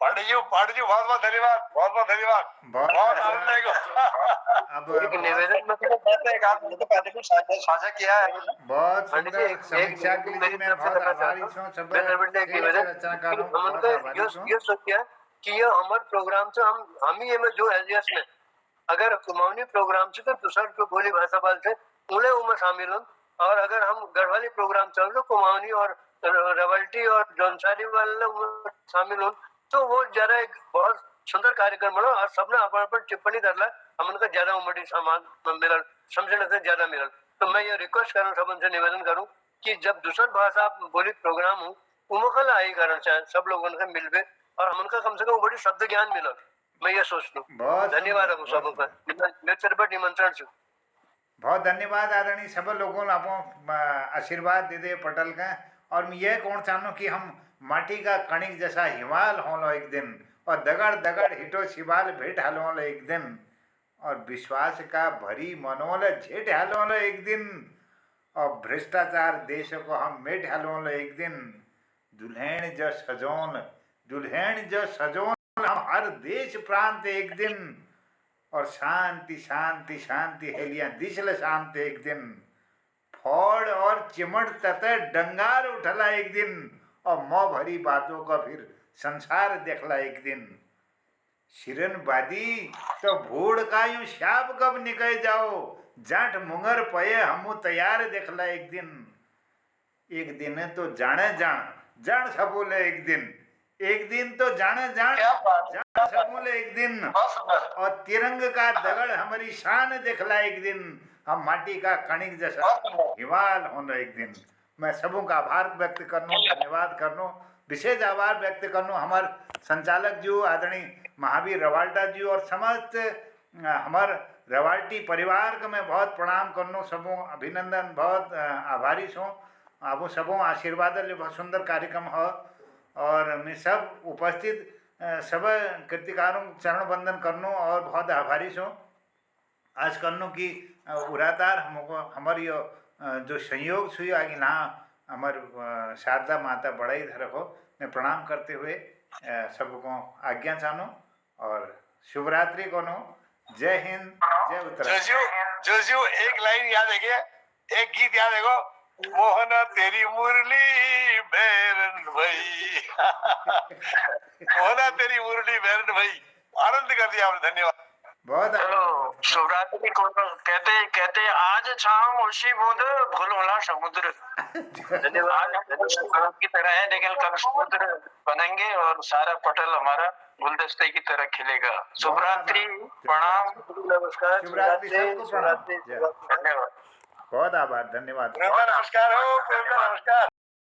पांडे जी बहुत बहुत धन्यवाद, बहुत बहुत धन्यवाद, बहुत आनंद आएगा। अब निवेदन साझा किया है, बहुत सुंदर समीक्षा के लिए मैं बहुत आभारी हूँ। सब रचनाकारों बहुत आभारी हूँ। ये सोचिए कि ये हमारे प्रोग्राम से हम ही में जो एलियस में अगर कुमाऊनी प्रोग्राम से तो दूसर जो बोली भाषा बोलते उन्हें उनमें शामिल हो, और अगर हम गढ़वाली प्रोग्राम चल तो कुमाऊनी और रवल्टी और जौनसारी वाले उनमें शामिल हो, तो वो जरा एक बहुत सुंदर कार्यक्रम बनो और सबने अपन टिप्पणी करला हमन का ज्यादा उमड़ी सामान मिलल समझने से ज्यादा मिलल। तो मैं ये रिक्वेस्ट करूँ सबन से निवेदन करूँ कि जब दूसर भाषा बोली प्रोग्राम हो उमकल आई कारण चाहे सब लोगों का मिलवे और हमन का कम से कम बड़ी शब्द ज्ञान मिलल। मैं ये सोचता हूँ। धन्यवाद आपको सबका मेरे पर निमंत्रण से। बहुत धन्यवाद आदरणीय सब लोगों ने आपको आशीर्वाद दे दे पटल का। और मैं यह कौन चाहूँ कि हम माटी का कणिक जैसा हिमाल होलो एक दिन और दगड़ दगड़ हिटो शिवाल भेट हालो एक दिन और विश्वास का भरी मनोल झेट हालो एक दिन और भ्रष्टाचार देश को हम मेट हालो एक दिन। दुल्हन जो सजोन हम हर देश प्रांत एक दिन और शांति शांति शांति हेलिया दिशल शांति एक दिन। फोड़ और चिमट तते डंगार उठला एक दिन और मौ भरी बातों का फिर संसार देखला एक दिन। शिरन बादी तो भूड़ का यूं शाप कब निकल जाओ जाट मुंगर पये हमू तैयार देखला एक दिन। एक दिन तो जाने जान सबूले एक दिन तो जाने जान सबूले एक दिन और तिरंग का दगड़ हमारी शान देखला एक दिन। हम माटी का कणिक जैसा हिमाल होना एक दिन। मैं सबों का आभार व्यक्त करनो धन्यवाद करनो विशेष आभार व्यक्त करनो हमारे संचालक जी आदरणीय महावीर रवाल्टा जी और समस्त हमारे रवाल्टी परिवार का मैं बहुत प्रणाम करनो सबों अभिनंदन बहुत आभारी छूँ। आप सबों आशीर्वाद ले बहुत सुंदर कार्यक्रम हो और मैं सब उपस्थित सब कृतिकारों चरण वंदन करनो और बहुत आभारी छूँ आज करनो की उरातार हमको हमारी जो संयोग छुई आगे ना हमार शारदा माता बड़ा ही रखो। मैं प्रणाम करते हुए सबको आज्ञा चाहूँ और शुभरात्रि को नो। जय हिंद जय उत्तराखंड। जोशियो एक लाइन याद है क्या? एक गीत याद है को मोहना तेरी मुरली बैरन भाई मोहना तेरी मुरली बैरन भाई आनंद कर दिया आपने। धन्यवाद। बहुत चलो शिवरात्रि को कहते आज शाम उसी बूंद भूलोला समुद्र। आज हम की तरह है लेकिन कल समुद्र बनेंगे और सारा पटल हमारा गुलदस्ते की तरह खिलेगा। शुभरात्रि प्रणाम नमस्कार धन्यवाद बहुत आभार धन्यवाद नमस्कार हो नमस्कार।